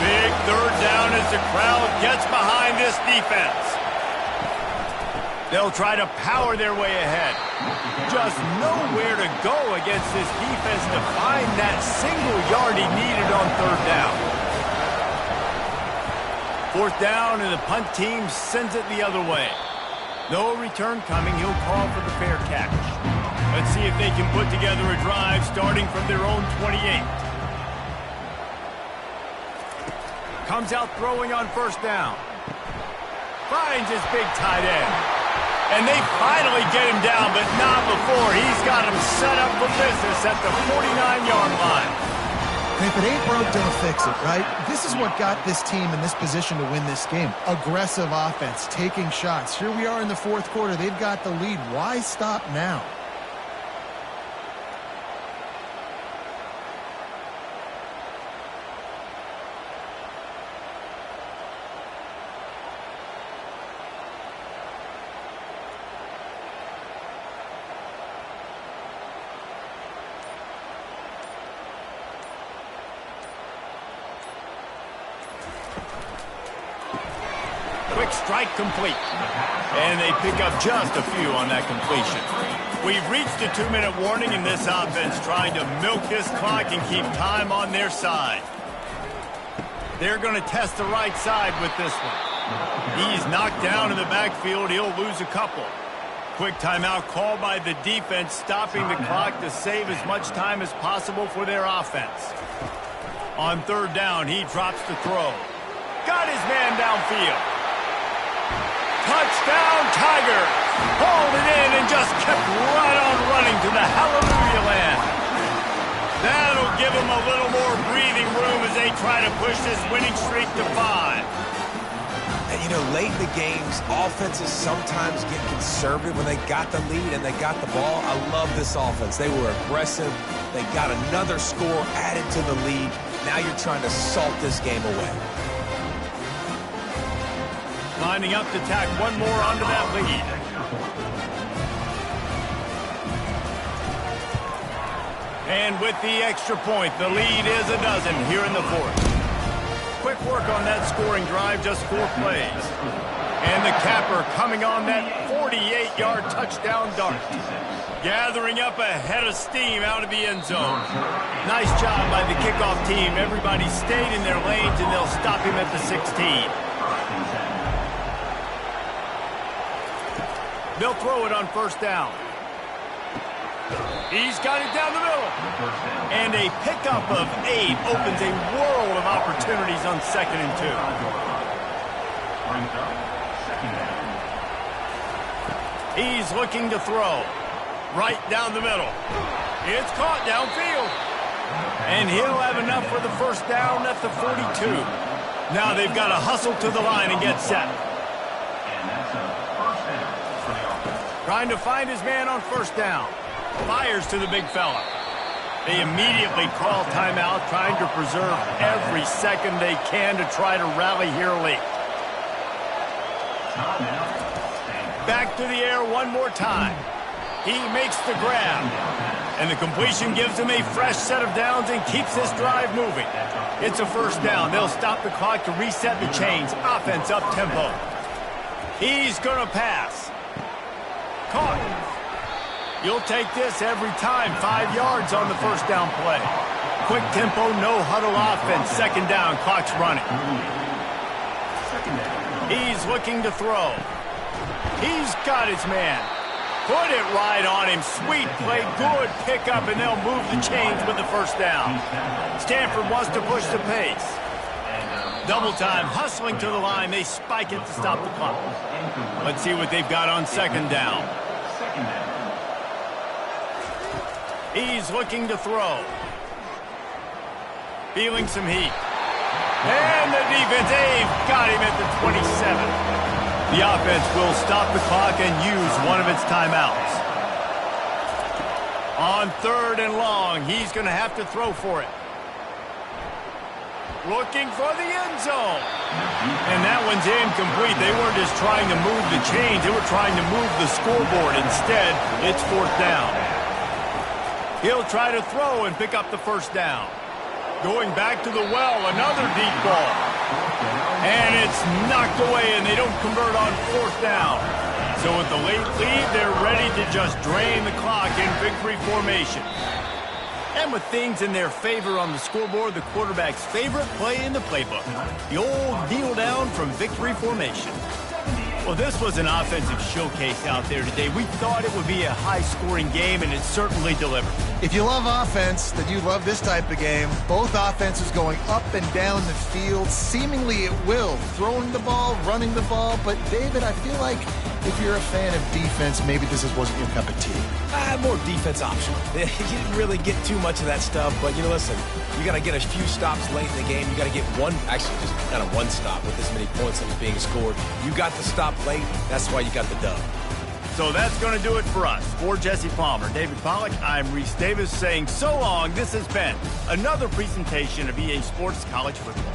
Big 3rd down as the crowd gets behind this defense. They'll try to power their way ahead. Just nowhere to go against this defense to find that single yard he needed on 3rd down. 4th down, and the punt team sends it the other way. No return coming. He'll call for the fair catch. Let's see if they can put together a drive starting from their own 28. Comes out throwing on 1st down. Finds his big tight end. And they finally get him down, but not before. He's got him set up for business at the 49-yard line. And if it ain't broke, don't fix it, right? This is what got this team in this position to win this game. Aggressive offense, taking shots. Here we are in the 4th quarter. They've got the lead. Why stop now? Quick strike complete. And they pick up just a few on that completion. We've reached a 2-minute warning in this offense, trying to milk this clock and keep time on their side. They're going to test the right side with this one. He's knocked down in the backfield. He'll lose a couple. Quick timeout called by the defense, stopping the clock to save as much time as possible for their offense. On 3rd down, he drops the throw. Got his man downfield. Touchdown, Tiger! Hauled it in and just kept right on running to the hallelujah land. That'll give them a little more breathing room as they try to push this winning streak to 5. And, you know, late in the games, offenses sometimes get conservative when they got the lead and they got the ball. I love this offense. They were aggressive. They got another score added to the lead. Now you're trying to salt this game away. Lining up to tack one more onto that lead. And with the extra point, the lead is a dozen here in the 4th. Quick work on that scoring drive, just 4 plays. And the capper coming on that 48-yard touchdown dart. Gathering up a head of steam out of the end zone. Nice job by the kickoff team. Everybody stayed in their lanes, and they'll stop him at the 16. They'll throw it on 1st down. He's got it down the middle. And a pickup of 8 opens a world of opportunities on 2nd and 2. Brings up second down. He's looking to throw. Right down the middle. It's caught downfield. And he'll have enough for the first down at the 42. Now they've got to hustle to the line and get set. And that's a first down for the offense. Trying to find his man on first down. Fires to the big fella. They immediately call timeout, trying to preserve every second they can to try to rally here late. Back to the air one more time. He makes the grab. And the completion gives him a fresh set of downs and keeps this drive moving. It's a first down. They'll stop the clock to reset the chains. Offense up tempo. He's going to pass. Caught. You'll take this every time. 5 yards on the first down play. Quick tempo, no huddle offense. Second down, clock's running. He's looking to throw. He's got his man. Put it right on him. Sweet play, good pickup, and they'll move the chains with the first down. Stanford wants to push the pace. Double time, hustling to the line. They spike it to stop the clock. Let's see what they've got on second down. He's looking to throw. Feeling some heat. And the defense, they've got him at the 27. The offense will stop the clock and use one of its timeouts. On 3rd and long, he's going to have to throw for it. Looking for the end zone. And that one's incomplete. They weren't just trying to move the chains. They were trying to move the scoreboard. Instead, it's 4th down. He'll try to throw and pick up the first down. Going back to the well, another deep ball. And it's knocked away, and they don't convert on 4th down. So with the late lead, they're ready to just drain the clock in victory formation. And with things in their favor on the scoreboard, the quarterback's favorite play in the playbook, the old kneel down from victory formation. Well, this was an offensive showcase out there today. We thought it would be a high-scoring game, and it certainly delivered. If you love offense, then you love this type of game. Both offenses going up and down the field, seemingly at will, throwing the ball, running the ball. But, David, I feel like if you're a fan of defense, maybe this wasn't your cup of tea. More defense optional. You didn't really get too much of that stuff, but, listen, you got to get a few stops late in the game. You got to get just kind of one stop with this many points that was being scored. You got the stop late. That's why you got the dub. So that's going to do it for us. For Jesse Palmer, David Pollack, I'm Reese Davis saying so long. This has been another presentation of EA Sports College Football.